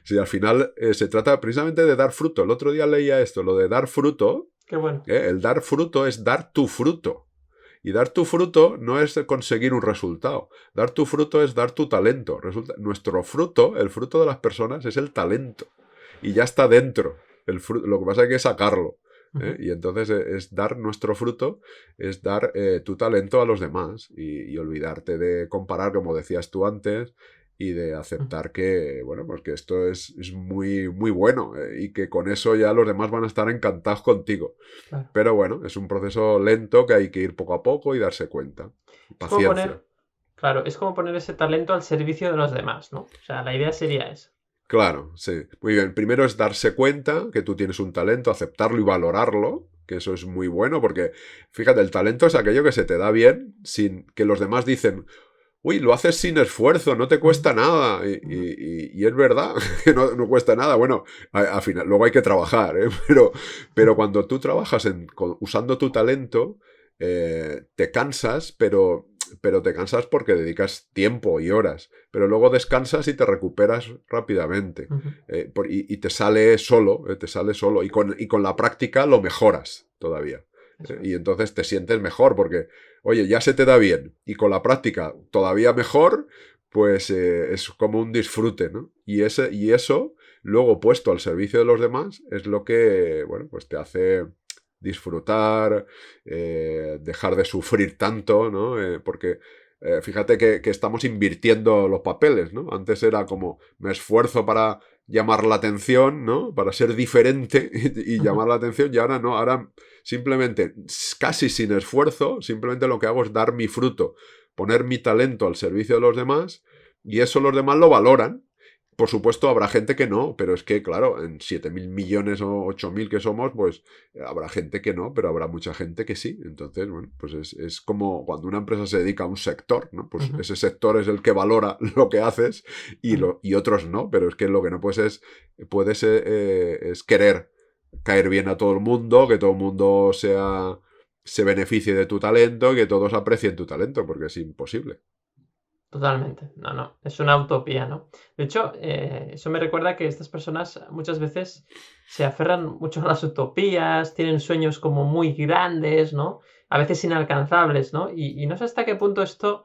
Si al final se trata precisamente de dar fruto. El otro día leía esto, lo de dar fruto. Qué bueno. El dar fruto es dar tu fruto. Y dar tu fruto no es conseguir un resultado. Dar tu fruto es dar tu talento. Nuestro fruto, el fruto de las personas, es el talento. Y ya está dentro. Lo que pasa es que es sacarlo. Y entonces es dar nuestro fruto, es dar tu talento a los demás. Y olvidarte de comparar, como decías tú antes, y de aceptar que, bueno, pues que esto es muy, muy bueno y que con eso ya los demás van a estar encantados contigo. Claro. Pero bueno, es un proceso lento que hay que ir poco a poco y darse cuenta. Es como Paciencia. claro, es como poner ese talento al servicio de los demás, ¿no? O sea, la idea sería esa. Claro, sí. Muy bien. Primero es darse cuenta que tú tienes un talento, aceptarlo y valorarlo, que eso es muy bueno, porque fíjate, el talento es aquello que se te da bien sin que los demás dicen, uy, lo haces sin esfuerzo, no te cuesta nada. Y es verdad, que no cuesta nada. Bueno, al final, luego hay que trabajar, ¿eh? Pero cuando tú trabajas usando tu talento, te cansas, pero te cansas porque dedicas tiempo y horas. Pero luego descansas y te recuperas rápidamente. Y te sale solo, te sale solo. Y con la práctica lo mejoras todavía. Y entonces te sientes mejor porque, oye, ya se te da bien y con la práctica todavía mejor, pues es como un disfrute, ¿no? Y eso, luego puesto al servicio de los demás, es lo que, bueno, pues te hace disfrutar, dejar de sufrir tanto, ¿no? Porque fíjate que estamos invirtiendo los papeles, ¿no? Antes era como, me esfuerzo para llamar la atención, ¿no? Para ser diferente y llamar la atención, y ahora no, ahora simplemente, casi sin esfuerzo, simplemente lo que hago es dar mi fruto, poner mi talento al servicio de los demás, y eso los demás lo valoran. Por supuesto, habrá gente que no, pero es que, claro, en 7.000 millones o 8.000 que somos, pues habrá gente que no, pero habrá mucha gente que sí. Entonces, bueno, pues es como cuando una empresa se dedica a un sector, ¿no? Pues ese sector es el que valora lo que haces y otros no, pero es que lo que no puedes es querer caer bien a todo el mundo, que todo el mundo se beneficie de tu talento, que todos aprecien tu talento, porque es imposible. Totalmente. No, no. Es una utopía, ¿no? De hecho, eso me recuerda que estas personas muchas veces se aferran mucho a las utopías, tienen sueños como muy grandes, ¿no? A veces inalcanzables, ¿no? Y no sé hasta qué punto esto,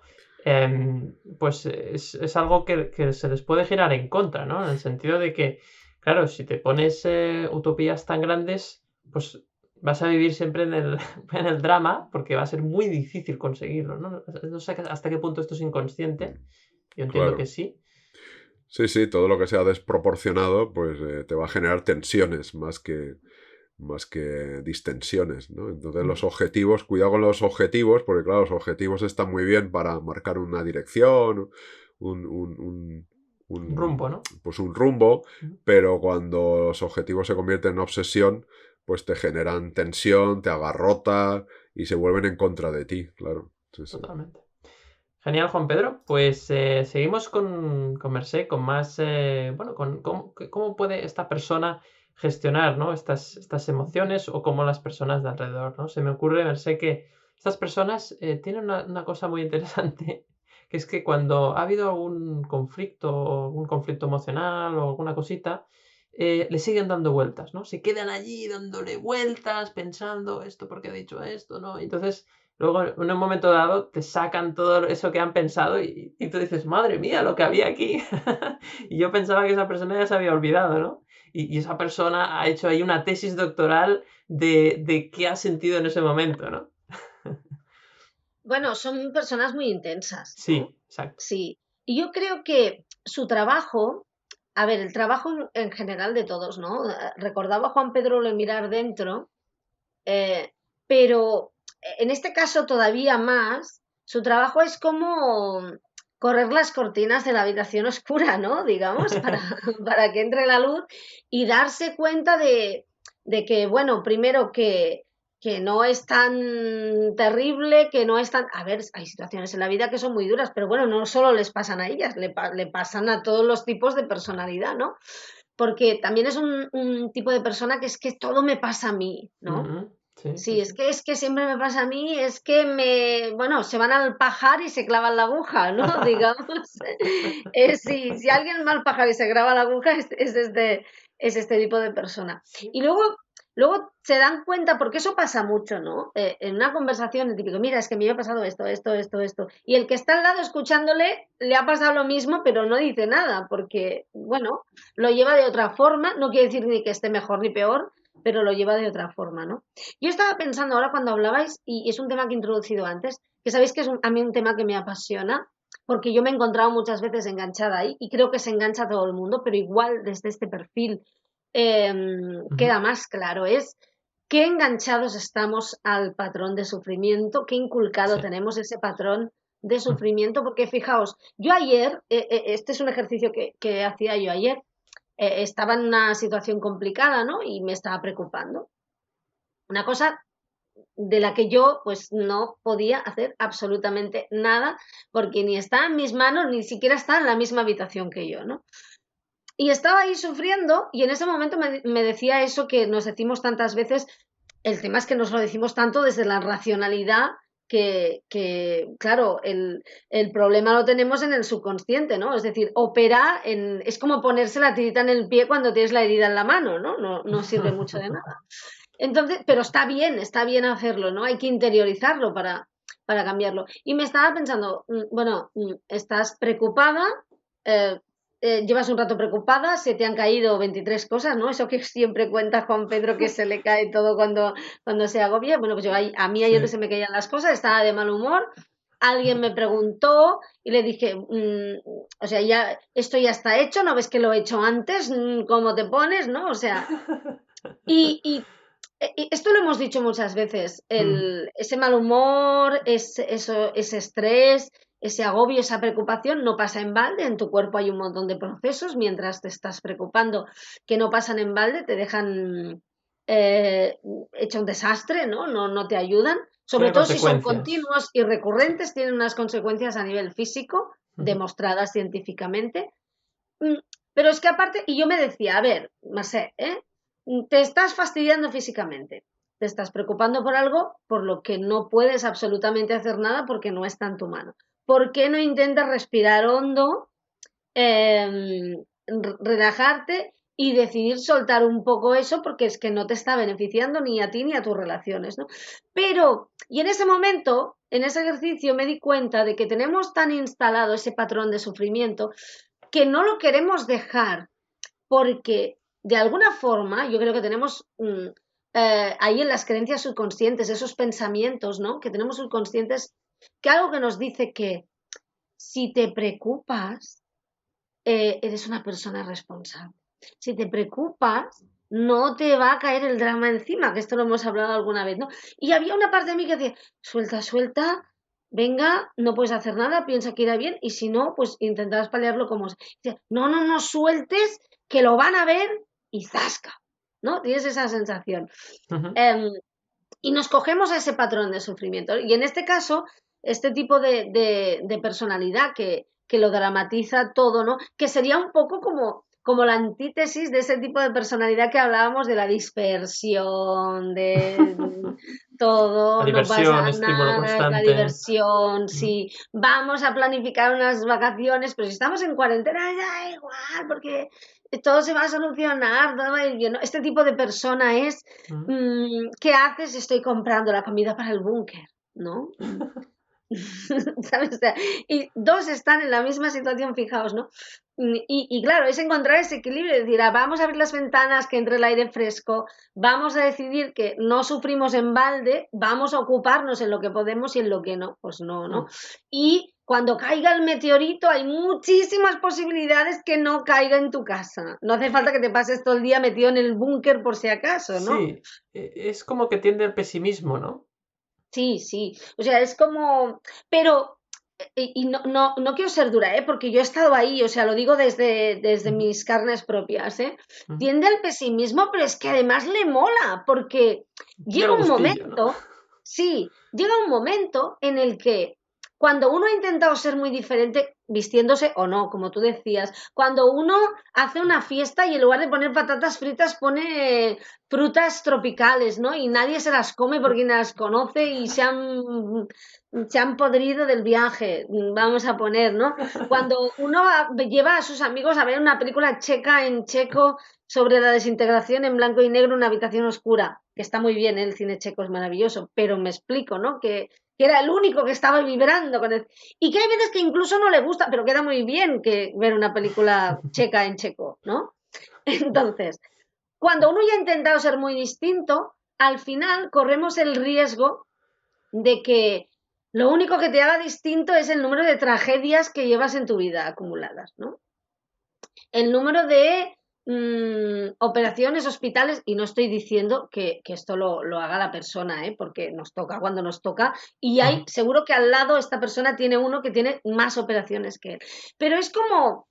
pues, es algo que se les puede girar en contra, ¿no? En el sentido de que, claro, si te pones utopías tan grandes, pues vas a vivir siempre en el drama porque va a ser muy difícil conseguirlo, ¿no? No sé hasta qué punto esto es inconsciente. Yo entiendo que Claro. sí. Sí, todo lo que sea desproporcionado, pues te va a generar tensiones más que distensiones, ¿no? Entonces los objetivos, cuidado con los objetivos, porque claro, los objetivos están muy bien para marcar una dirección, un, un, un, Un rumbo, ¿no? pues un rumbo, pero cuando los objetivos se convierten en obsesión, pues te generan tensión, te agarrotas y se vuelven en contra de ti, claro. Sí. Totalmente. Genial, Juan Pedro. Pues seguimos con Mercé, con más, bueno, con cómo puede esta persona gestionar, ¿no? estas emociones o cómo las personas de alrededor, ¿no? Se me ocurre, Mercé, que estas personas tienen una cosa muy interesante, que es que cuando ha habido algún conflicto emocional o alguna cosita, le siguen dando vueltas, ¿no? Se quedan allí dándole vueltas, pensando esto porque ha dicho esto, ¿no? Entonces luego en un momento dado te sacan todo eso que han pensado y tú dices, madre mía, lo que había aquí. Y yo pensaba que esa persona ya se había olvidado, ¿no? Y esa persona ha hecho ahí una tesis doctoral de qué ha sentido en ese momento, ¿no? Bueno, son personas muy intensas, ¿no? Sí, exacto. Sí. Y yo creo que su trabajo, a ver, el trabajo en general de todos, ¿no? Recordaba a Juan Pedro Le Mirar Dentro, eh, pero en este caso todavía más, su trabajo es como correr las cortinas de la habitación oscura, ¿no? Digamos, para que entre la luz y darse cuenta de que, bueno, primero que no es tan terrible, que no es tan... A ver, hay situaciones en la vida que son muy duras, pero bueno, no solo les pasan a ellas, le pasan a todos los tipos de personalidad, ¿no? Porque también es un tipo de persona que es que todo me pasa a mí, ¿no? Ujú, sí, sí, Sí, sí. es que siempre me pasa a mí, es que bueno, se van al pajar y se clavan la aguja, ¿no? Digamos. Si alguien va al pajar y se clava la aguja, es este tipo de persona. Y luego se dan cuenta, porque eso pasa mucho, ¿no? En una conversación, el típico, mira, es que me ha pasado esto. Y el que está al lado escuchándole le ha pasado lo mismo, pero no dice nada, porque, bueno, lo lleva de otra forma, no quiere decir ni que esté mejor ni peor, pero lo lleva de otra forma, ¿no? Yo estaba pensando ahora cuando hablabais, y es un tema que he introducido antes, que sabéis que es a mí un tema que me apasiona, porque yo me he encontrado muchas veces enganchada ahí, y creo que se engancha todo el mundo, pero igual desde este perfil Ujú, queda más claro, es qué enganchados estamos al patrón de sufrimiento, qué inculcado sí. tenemos ese patrón de sufrimiento, porque fijaos, yo ayer, este es un ejercicio que hacía yo ayer, estaba en una situación complicada, ¿no? Y me estaba preocupando. Una cosa de la que yo pues no podía hacer absolutamente nada porque ni está en mis manos, ni siquiera está en la misma habitación que yo, ¿no? Y estaba ahí sufriendo y en ese momento me decía eso que nos decimos tantas veces, el tema es que nos lo decimos tanto desde la racionalidad claro, el problema lo tenemos en el subconsciente, ¿no? Es decir, es como ponerse la tirita en el pie cuando tienes la herida en la mano, ¿no? No sirve mucho de nada. Entonces, pero está bien hacerlo, ¿no? Hay que interiorizarlo para cambiarlo. Y me estaba pensando, bueno, estás preocupada, eh, llevas un rato preocupada, se te han caído 23 cosas, ¿no? Eso que siempre cuenta Juan Pedro que se le cae todo cuando se agobia. Bueno, pues a mí ayer Sí. se me caían las cosas, estaba de mal humor. Alguien me preguntó y le dije, o sea, ya esto ya está hecho, ¿no ves que lo he hecho antes? ¿Cómo te pones, no? O sea, y esto lo hemos dicho muchas veces, Mm, ese mal humor, ese estrés, ese agobio, esa preocupación no pasa en balde, en tu cuerpo hay un montón de procesos mientras te estás preocupando que no pasan en balde, te dejan eh, hecho un desastre, ¿no? No te ayudan, sobre tiene todo si son consecuencias. continuos y Sí. recurrentes, tienen unas consecuencias a nivel físico, Ujú, demostradas científicamente. Mm, Pero es que aparte, y yo me decía, a ver, Marcé, te estás fastidiando físicamente, te estás preocupando por algo por lo que no puedes absolutamente hacer nada porque no está en tu mano. ¿Por qué no intentas respirar hondo, relajarte y decidir soltar un poco eso porque es que no te está beneficiando ni a ti ni a tus relaciones, ¿no? Pero, y en ese momento, en ese ejercicio me di cuenta de que tenemos tan instalado ese patrón de sufrimiento que no lo queremos dejar porque de alguna forma yo creo que tenemos ahí en las creencias subconscientes, esos pensamientos, ¿no? Que tenemos subconscientes, que algo que nos dice que si te preocupas, eres una persona responsable. Si te preocupas, no te va a caer el drama encima, que esto lo hemos hablado alguna vez, ¿no? Y había una parte de mí que decía, suelta, venga, no puedes hacer nada, piensa que irá bien, y si no, pues intentarás paliarlo como sea. Decía, no sueltes, que lo van a ver y zasca, ¿no? Tienes esa sensación. ujú. Eh, y nos cogemos a ese patrón de sufrimiento. Y en este caso, este tipo de personalidad que lo dramatiza todo, ¿no? Que sería un poco como la antítesis de ese tipo de personalidad que hablábamos de la dispersión, de La todo, no diversión, pasa estímulo nada, la constante. diversión, Ujú. sí, vamos a planificar unas vacaciones, pero si estamos en cuarentena, da igual, porque todo se va a solucionar, todo va a ir bien, ¿no? Este tipo de persona es Mm. ¿qué haces? Estoy comprando la comida para el búnker. ¿no? ¿Sabes? O sea, y dos están en la misma situación, fijaos, ¿no? Y claro, es encontrar ese equilibrio, es decir, vamos a abrir las ventanas, que entre el aire fresco, vamos a decidir que no sufrimos en balde, vamos a ocuparnos en lo que podemos y en lo que no, pues no, ¿no? Y cuando caiga el meteorito hay muchísimas posibilidades que no caiga en tu casa. No hace falta que te pases todo el día metido en el búnker por si acaso, ¿no? Sí, es como que tiende al pesimismo, ¿no? Sí, sí. O sea, es como. Pero. Y no quiero ser dura, ¿eh? Porque yo he estado ahí, o sea, lo digo desde Ujú, mis carnes propias, ¿eh? ujú. Tiende al pesimismo, pero es que además le mola, porque Pilla llega el un gustillo, ¿no? momento, sí, llega un momento en el que cuando uno ha intentado ser muy diferente, vistiéndose o no, como tú decías, cuando uno hace una fiesta y en lugar de poner patatas fritas pone frutas tropicales, ¿no? Y nadie se las come porque no las conoce y se han podrido del viaje, vamos a poner, ¿no? Cuando uno lleva a sus amigos a ver una película checa en checo sobre la desintegración en blanco y negro en una habitación oscura, que está muy bien, ¿eh? El cine checo es maravilloso, pero me explico, ¿no? Que era el único que estaba vibrando con el. Y que hay veces que incluso no le gusta, pero queda muy bien que ver una película checa en checo, ¿no? Entonces, cuando uno ya ha intentado ser muy distinto, al final corremos el riesgo de que lo único que te haga distinto es el número de tragedias que llevas en tu vida acumuladas, ¿no? El número de operaciones, hospitales, y no estoy diciendo que esto lo haga la persona, porque nos toca cuando nos toca, y hay, Ujú. seguro que al lado esta persona tiene uno que tiene más operaciones que él. Pero es como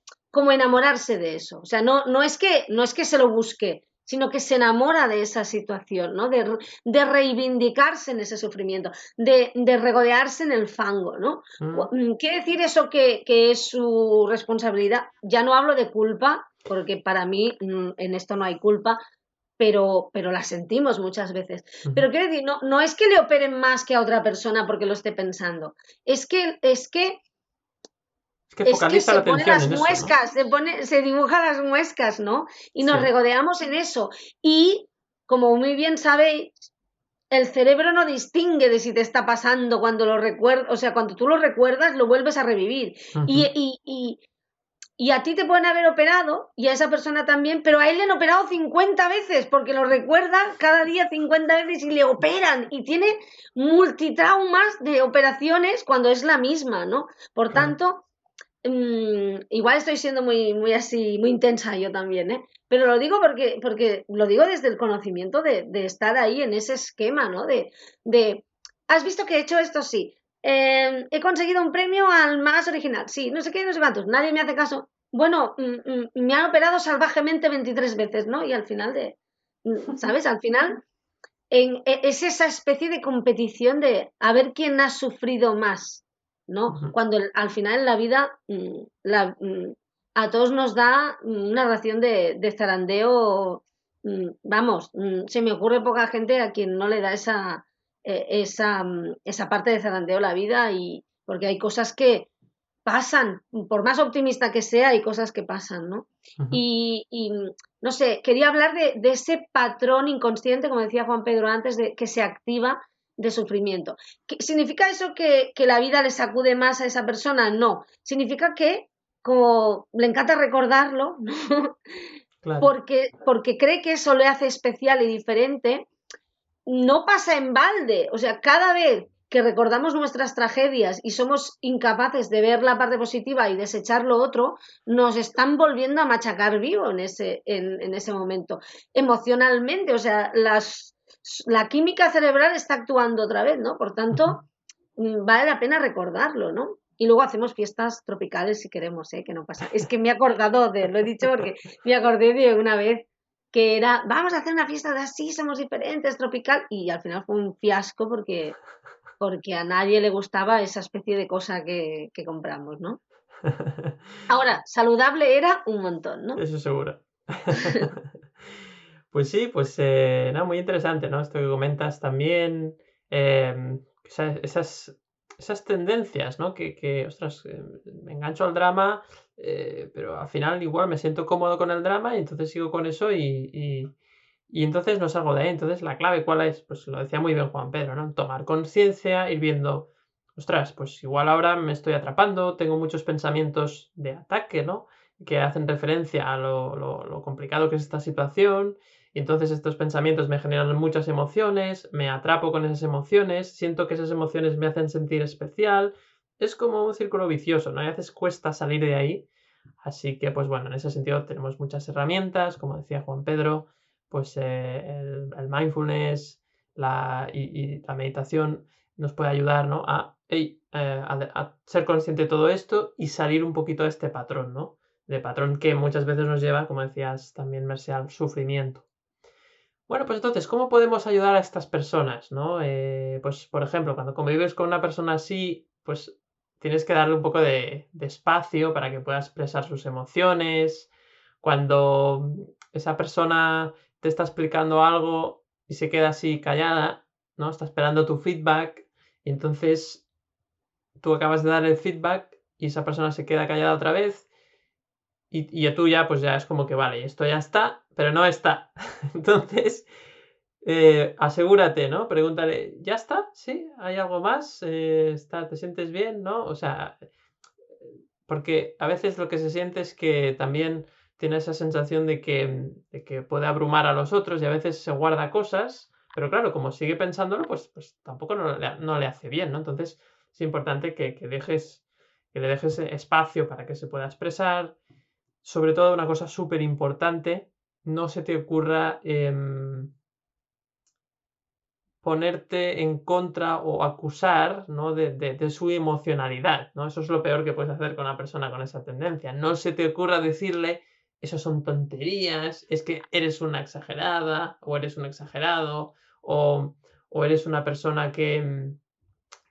enamorarse de eso, o sea, no es que se lo busque, sino que se enamora de esa situación, ¿no? De reivindicarse en ese sufrimiento, de regodearse en el fango, ¿no? Mm, ¿Quiere decir eso que es su responsabilidad? Ya no hablo de culpa, porque para mí en esto no hay culpa, pero la sentimos muchas veces. ujú. Pero quiero decir, no es que le operen más que a otra persona porque lo esté pensando, es que, es que, Es que es que focaliza la se pone atención las en eso, ¿no? muescas, se dibuja las muescas, ¿no? Y nos Sí. regodeamos en eso. Y, como muy bien sabéis, el cerebro no distingue de si te está pasando cuando lo recuerdas, o sea, cuando tú lo recuerdas, lo vuelves a revivir. Y, Ujú. y, y, y a ti te pueden haber operado y a esa persona también, pero a él le han operado 50 veces porque lo recuerda cada día 50 veces y le operan y tiene multitraumas de operaciones cuando es la misma, ¿no? Por Claro. tanto, igual estoy siendo muy, muy así, muy intensa yo también, ¿eh? Pero lo digo porque lo digo desde el conocimiento de estar ahí en ese esquema, ¿no? ¿Has visto que he hecho esto? Sí. He conseguido un premio al más original. Sí, no sé qué, no sé cuántos. Nadie me hace caso. Bueno, me han operado salvajemente 23 veces, ¿no? Y al final ¿sabes? Al final es esa especie de competición de a ver quién ha sufrido más, ¿no? Ujú. Cuando al final en la vida a todos nos da una ración de zarandeo, vamos, se me ocurre poca gente a quien no le da esa parte de zarandeo la vida y porque hay cosas que pasan, por más optimista que sea, hay cosas que pasan, ¿no? Ujú. Y no sé, quería hablar de ese patrón inconsciente, como decía Juan Pedro antes, que se activa de sufrimiento. ¿Significa eso que la vida le sacude más a esa persona? No. Significa que, como le encanta recordarlo, ¿no? Claro. porque cree que eso le hace especial y diferente, no pasa en balde. O sea, cada vez que recordamos nuestras tragedias y somos incapaces de ver la parte positiva y desechar lo otro, nos están volviendo a machacar vivo en ese momento. Emocionalmente, o sea, la química cerebral está actuando otra vez, ¿no? Por Ujú. tanto, vale la pena recordarlo, ¿no? Y luego hacemos fiestas tropicales si queremos, ¿eh? Que no pasa. Es que me he acordado lo he dicho porque me acordé de una vez que era, vamos a hacer una fiesta de así, somos diferentes, tropical, y al final fue un fiasco porque a nadie le gustaba esa especie de cosa que compramos, ¿no? Ahora, saludable era un montón, ¿no? Eso seguro. Pues sí, pues nada, muy interesante, ¿no? Esto que comentas también, esas tendencias, ¿no? Ostras, me engancho al drama, pero al final igual me siento cómodo con el drama y entonces sigo con eso y Y entonces no salgo de ahí. Entonces, ¿la clave cuál es? Pues lo decía muy bien Juan Pedro, ¿no? Tomar conciencia, ir viendo, ostras, pues igual ahora me estoy atrapando, tengo muchos pensamientos de ataque, ¿no? Que hacen referencia a lo complicado que es esta situación. Y entonces estos pensamientos me generan muchas emociones, me atrapo con esas emociones, siento que esas emociones me hacen sentir especial. Es como un círculo vicioso, ¿no? Y a veces cuesta salir de ahí. Así que, pues bueno, en ese sentido tenemos muchas herramientas, como decía Juan Pedro, pues el mindfulness y la meditación nos puede ayudar, ¿no? A ser consciente de todo esto y salir un poquito de este patrón, ¿no? De patrón que muchas veces nos lleva, como decías también, Merce, al sufrimiento. Bueno, pues entonces, ¿cómo podemos ayudar a estas personas, no? Pues, por ejemplo, cuando convives con una persona así, pues tienes que darle un poco de espacio para que pueda expresar sus emociones. Cuando esa persona te está explicando algo y se queda así callada, ¿no? Está esperando tu feedback y entonces tú acabas de dar el feedback y esa persona se queda callada otra vez y tú ya, pues ya es como que vale, esto ya está, pero no está. Entonces, asegúrate, ¿no? Pregúntale, ¿ya está? ¿Sí? ¿Hay algo más? ¿Te sientes bien? ¿No? O sea, porque a veces lo que se siente es que también tiene esa sensación de que puede abrumar a los otros y a veces se guarda cosas, pero claro, como sigue pensándolo, pues tampoco no le hace bien, ¿no? Entonces es importante que le dejes espacio para que se pueda expresar. Sobre todo, una cosa súper importante, no se te ocurra ponerte en contra o acusar, ¿no? de su emocionalidad, ¿no? Eso es lo peor que puedes hacer con una persona con esa tendencia. No se te ocurra decirle, eso son tonterías, es que eres una exagerada o eres un exagerado o eres una persona que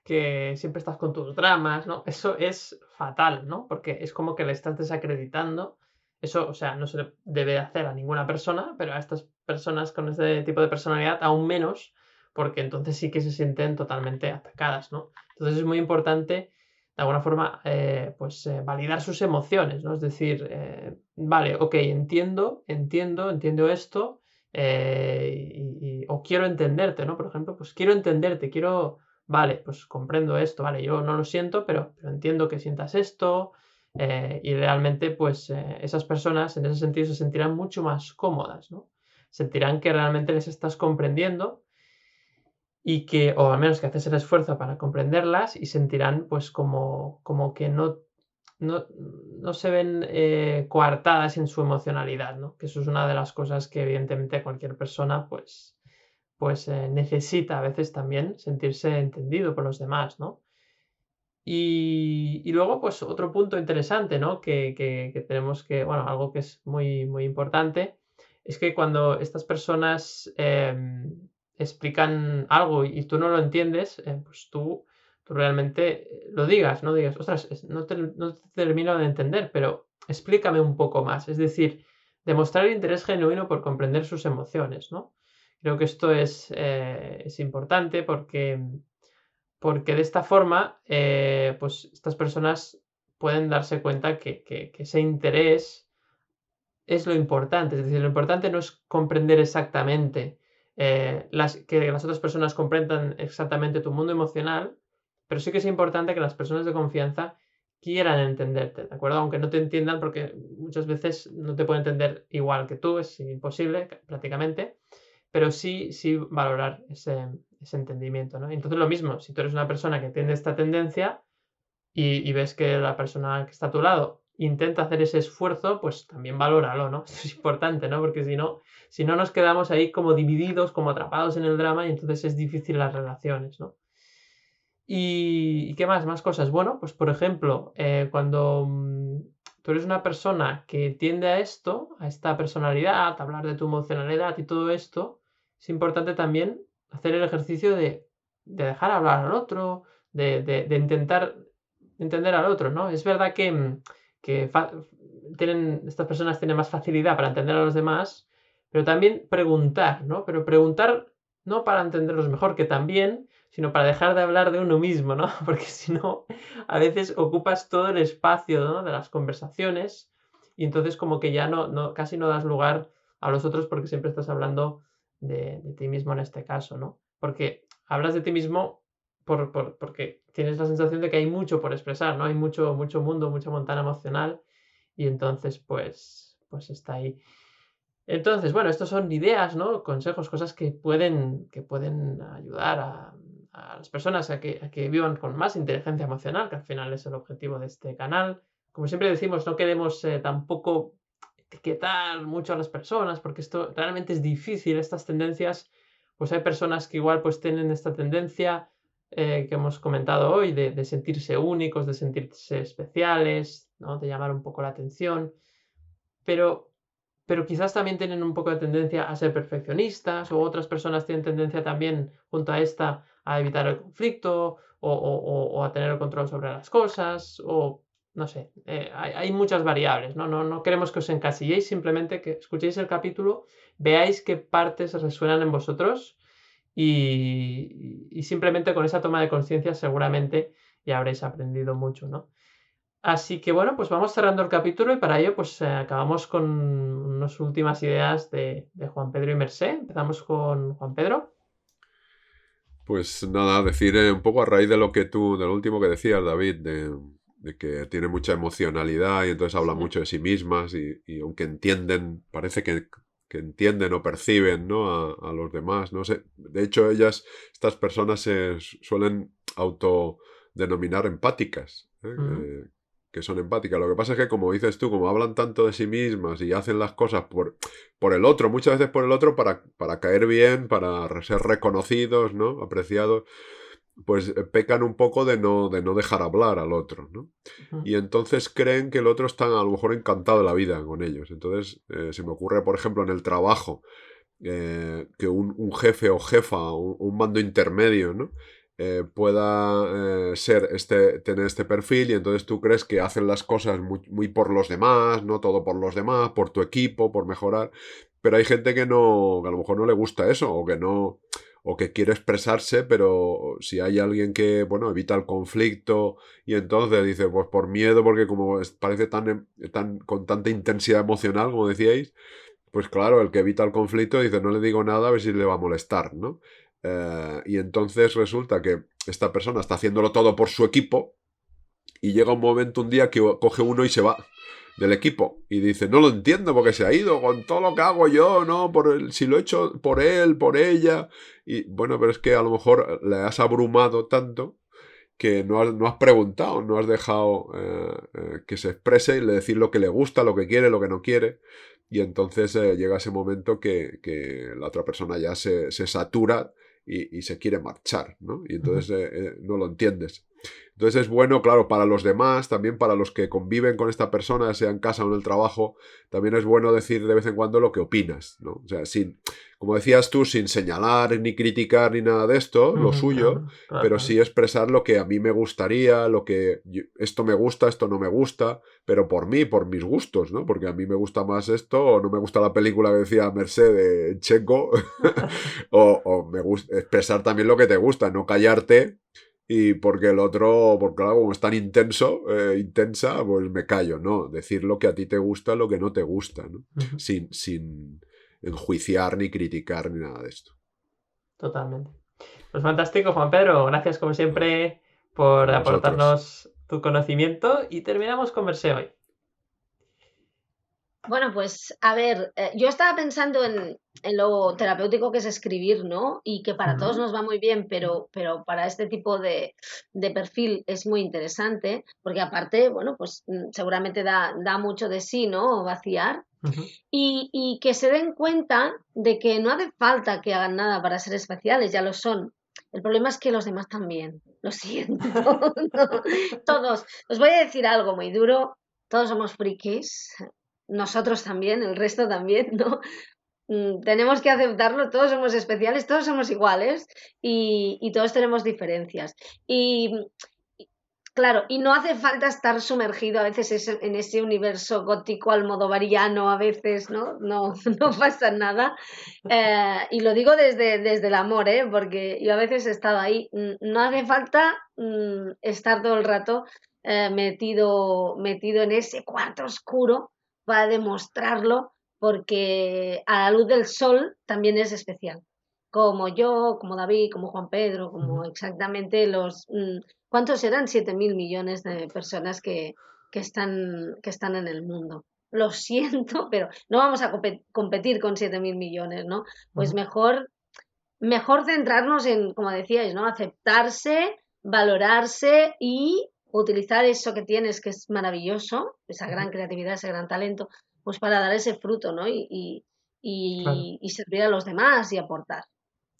siempre estás con tus dramas, ¿no? Eso es fatal, ¿no? Porque es como que le estás desacreditando. Eso, o sea, no se le debe hacer a ninguna persona, pero a estas personas con este tipo de personalidad aún menos, porque entonces sí que se sienten totalmente atacadas, ¿no? Entonces es muy importante, de alguna forma, pues validar sus emociones, ¿no? Es decir, vale, ok, entiendo esto, o quiero entenderte, ¿no? Por ejemplo, pues quiero entenderte, vale, pues comprendo esto, vale, yo no lo siento, pero entiendo que sientas esto, y realmente, pues esas personas en ese sentido se sentirán mucho más cómodas, ¿no? Sentirán que realmente les estás comprendiendo y que, o al menos que haces el esfuerzo para comprenderlas y sentirán pues como que no, no se ven coartadas en su emocionalidad, ¿no? Que eso es una de las cosas que evidentemente cualquier persona pues necesita a veces también sentirse entendido por los demás, ¿no? Y luego, pues otro punto interesante, ¿no? Que tenemos bueno, algo que es muy, muy importante, es que cuando estas personas explican algo y tú no lo entiendes, pues tú realmente lo digas, ¿no? Digas, ostras, no te termino de entender, pero explícame un poco más. Es decir, demostrar interés genuino por comprender sus emociones, ¿no? Creo que esto es importante porque de esta forma, pues estas personas pueden darse cuenta que ese interés es lo importante. Es decir, lo importante no es comprender exactamente, que las otras personas comprendan exactamente tu mundo emocional, pero sí que es importante que las personas de confianza quieran entenderte, ¿de acuerdo? Aunque no te entiendan, porque muchas veces no te pueden entender igual que tú, es imposible prácticamente, pero sí valorar ese entendimiento, ¿no? Entonces lo mismo, si tú eres una persona que tiene esta tendencia y ves que la persona que está a tu lado intenta hacer ese esfuerzo, pues también valóralo, ¿no? Eso es importante, ¿no? Porque si no nos quedamos ahí como divididos, como atrapados en el drama y entonces es difícil las relaciones, ¿no? ¿Y qué más? Más cosas. Bueno, pues por ejemplo, cuando tú eres una persona que tiende a esto, a esta personalidad, a hablar de tu emocionalidad y todo esto, es importante también hacer el ejercicio de dejar hablar al otro, de intentar entender al otro, ¿no? Es verdad que estas personas tienen más facilidad para entender a los demás, pero también preguntar, ¿no? Pero preguntar no para entenderlos mejor, que también, sino para dejar de hablar de uno mismo, ¿no? Porque si no, a veces ocupas todo el espacio, ¿no? de las conversaciones y entonces como que ya casi no das lugar a los otros porque siempre estás hablando de ti mismo en este caso, ¿no? Porque hablas de ti mismo porque tienes la sensación de que hay mucho por expresar, ¿no? Hay mucho, mucho mundo, mucha montaña emocional y entonces pues está ahí. Entonces, bueno, estos son ideas, ¿no? Consejos, cosas que pueden ayudar a las personas a que vivan con más inteligencia emocional, que al final es el objetivo de este canal. Como siempre decimos, no queremos tampoco etiquetar mucho a las personas, porque esto realmente es difícil, estas tendencias, pues hay personas que igual pues tienen esta tendencia que hemos comentado hoy, de sentirse únicos, de sentirse especiales, ¿no? De llamar un poco la atención, pero quizás también tienen un poco de tendencia a ser perfeccionistas o otras personas tienen tendencia también, junto a esta, a evitar el conflicto o a tener el control sobre las cosas o no sé, hay muchas variables, ¿no? No queremos que os encasilléis, simplemente que escuchéis el capítulo, veáis qué partes resuenan en vosotros y simplemente con esa toma de conciencia seguramente ya habréis aprendido mucho, ¿no? Así que bueno, pues vamos cerrando el capítulo y para ello pues acabamos con unas últimas ideas de Juan Pedro y Mercé. Empezamos con Juan Pedro. Pues nada, decir un poco a raíz de de lo último que decías, David, de que tiene mucha emocionalidad y entonces habla Sí. mucho de sí mismas y aunque entienden, parece que entienden o perciben, ¿no? A los demás, no sé. De hecho, estas personas se suelen autodenominar empáticas, ¿eh? Ujú. Que son empáticas. Lo que pasa es que, como dices tú, como hablan tanto de sí mismas y hacen las cosas por el otro, muchas veces por el otro para caer bien, para ser reconocidos, ¿no? Apreciados, pues pecan un poco de no dejar hablar al otro, ¿no? Ujú. Y entonces creen que el otro está a lo mejor encantado de la vida con ellos. Entonces se me ocurre, por ejemplo, en el trabajo, que un jefe o jefa, un mando intermedio, ¿no? Pueda tener este perfil y entonces tú crees que hacen las cosas muy, muy por los demás, no todo por los demás, por tu equipo, por mejorar, pero hay gente que no, que a lo mejor no le gusta eso o que no, o que quiere expresarse, pero si hay alguien que, bueno, evita el conflicto y entonces dice, pues por miedo, porque como parece con tanta intensidad emocional, como decíais, pues claro, el que evita el conflicto dice, no le digo nada a ver si le va a molestar, ¿no? Y entonces resulta que esta persona está haciéndolo todo por su equipo y llega un momento, un día, que coge uno y se va del equipo y dice, no lo entiendo porque se ha ido con todo lo que hago yo, ¿no? Si lo he hecho por él, por ella. Y bueno, pero es que a lo mejor le has abrumado tanto que no has preguntado, no has dejado que se exprese y le decir lo que le gusta, lo que quiere, lo que no quiere. Y entonces llega ese momento que la otra persona ya se satura y se quiere marchar, ¿no? Y Ujú. entonces no lo entiendes. Entonces es bueno, claro, para los demás, también para los que conviven con esta persona, sea en casa o en el trabajo, también es bueno decir de vez en cuando lo que opinas, ¿no? O sea, como decías tú, sin señalar ni criticar ni nada de esto, lo Ujú. suyo, Claro, claro, pero sí claro. expresar lo que a mí me gustaría, esto me gusta, esto no me gusta, pero por mí, por mis gustos, ¿no? Porque a mí me gusta más esto, o no me gusta la película que decía Merced de Checo, o me gusta expresar también lo que te gusta, no callarte. Y porque el otro, porque claro, como es tan intensa, pues me callo, ¿no? Decir lo que a ti te gusta, lo que no te gusta, ¿no? Ujú. Sin enjuiciar ni criticar ni nada de esto. Totalmente. Pues fantástico, Juan Pedro. Gracias como Ah, siempre por a vosotros. aportarnos tu conocimiento y terminamos con Mercé hoy. Bueno, pues a ver, yo estaba pensando en lo terapéutico que es escribir, ¿no? Y que para todos Ujú. nos va muy bien, pero para este tipo de perfil es muy interesante, porque aparte, bueno, pues seguramente da mucho de sí, ¿no? Vaciar. Ujú. Y que se den cuenta de que no hace falta que hagan nada para ser especiales, ya lo son. El problema es que los demás también. Lo siento. No, todos. Os voy a decir algo muy duro. Todos somos frikis. Nosotros también, el resto también, ¿no? Tenemos que aceptarlo. Todos somos especiales, todos somos iguales y todos tenemos diferencias. Y claro, y no hace falta estar sumergido a veces en ese universo gótico almodovariano, a veces, ¿no? No, no pasa nada. Y lo digo desde el amor, ¿eh? Porque yo a veces he estado ahí. No hace falta estar todo el rato metido en ese cuarto oscuro para demostrarlo, porque a la luz del sol también es especial. Como yo, como David, como Juan Pedro, como exactamente los... ¿Cuántos eran? 7.000 millones de personas que están en el mundo. Lo siento, pero no vamos a competir con 7.000 millones, ¿no? Pues mejor centrarnos en, como decíais, ¿no? Aceptarse, valorarse y utilizar eso que tienes, que es maravilloso, esa gran creatividad, ese gran talento, pues para dar ese fruto, ¿no? Claro, Y servir a los demás y aportar.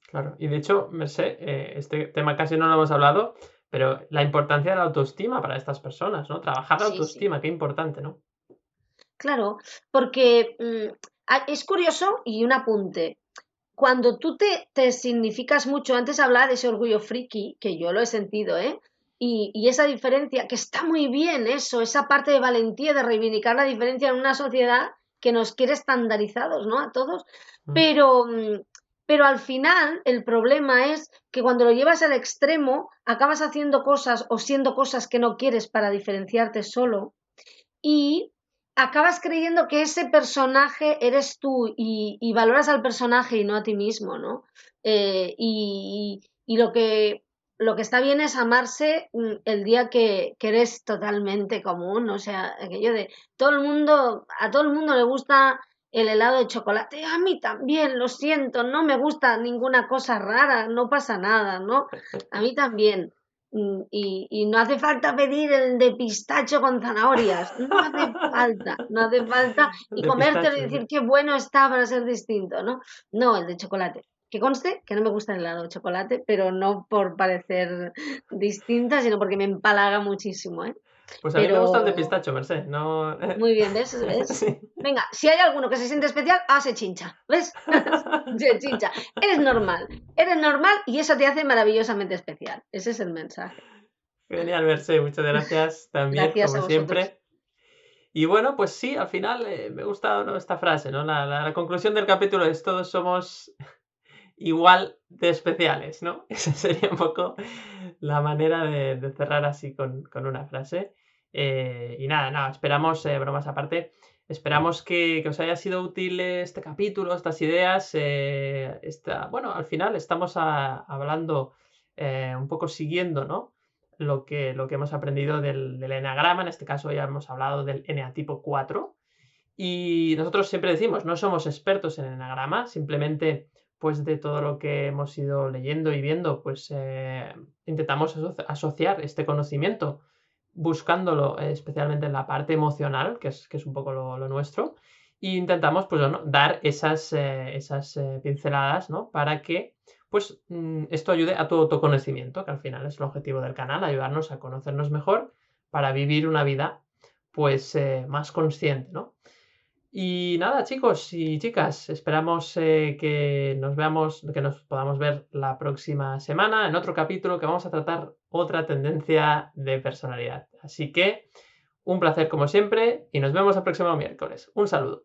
claro. Y de hecho, Mercé, este tema casi no lo hemos hablado, pero la importancia de la autoestima para estas personas, ¿no? Trabajar la Sí, sí. autoestima, qué importante, ¿no? Claro, porque es curioso y un apunte. Cuando tú te significas mucho, antes hablaba de ese orgullo friki, que yo lo he sentido, ¿eh? Y esa diferencia, que está muy bien eso, esa parte de valentía de reivindicar la diferencia en una sociedad que nos quiere estandarizados, ¿no? A todos. Mm, Pero, pero al final el problema es que cuando lo llevas al extremo, acabas haciendo cosas o siendo cosas que no quieres para diferenciarte solo y acabas creyendo que ese personaje eres tú y valoras al personaje y no a ti mismo, ¿no? Y lo que está bien es amarse el día que eres totalmente común, o sea, aquello de a todo el mundo le gusta el helado de chocolate, a mí también, lo siento, no me gusta ninguna cosa rara, no pasa nada, ¿no? A mí también. Y no hace falta pedir el de pistacho con zanahorias, no hace falta y de comértelo y pistacho, decir sí. qué bueno está para ser distinto, ¿no? No, el de chocolate. Que conste que no me gusta el helado de chocolate, pero no por parecer distinta, sino porque me empalaga muchísimo, ¿eh? Pues a mí me gusta el de Pero pistacho, Mercé, no... muy bien, ¿ves? ¿Ves? Sí. Venga, si hay alguno que se siente especial, se chincha, ¿ves? Se chincha. Eres normal y eso te hace maravillosamente especial. Ese es el mensaje. Genial, Mercé, muchas gracias también, Gracias como a vosotros. siempre. Y bueno, pues sí, al final me ha gustado, ¿no?, esta frase, ¿no? La conclusión del capítulo es todos somos igual de especiales, ¿no? Esa sería un poco la manera de cerrar así con una frase. Y nada, esperamos, bromas aparte, esperamos que os haya sido útil este capítulo, estas ideas. Bueno, al final estamos hablando, un poco siguiendo, ¿no?, lo que hemos aprendido del eneagrama. En este caso ya hemos hablado del eneatipo 4. Y nosotros siempre decimos, no somos expertos en eneagrama, simplemente pues de todo lo que hemos ido leyendo y viendo, pues intentamos asociar este conocimiento buscándolo especialmente en la parte emocional, que es un poco lo nuestro, e intentamos pues bueno, dar esas pinceladas, ¿no?, para que pues esto ayude a tu autoconocimiento, que al final es el objetivo del canal, ayudarnos a conocernos mejor para vivir una vida pues más consciente, ¿no? Y nada, chicos y chicas, esperamos que nos veamos, que nos podamos ver la próxima semana en otro capítulo que vamos a tratar otra tendencia de personalidad. Así que un placer como siempre y nos vemos el próximo miércoles. Un saludo.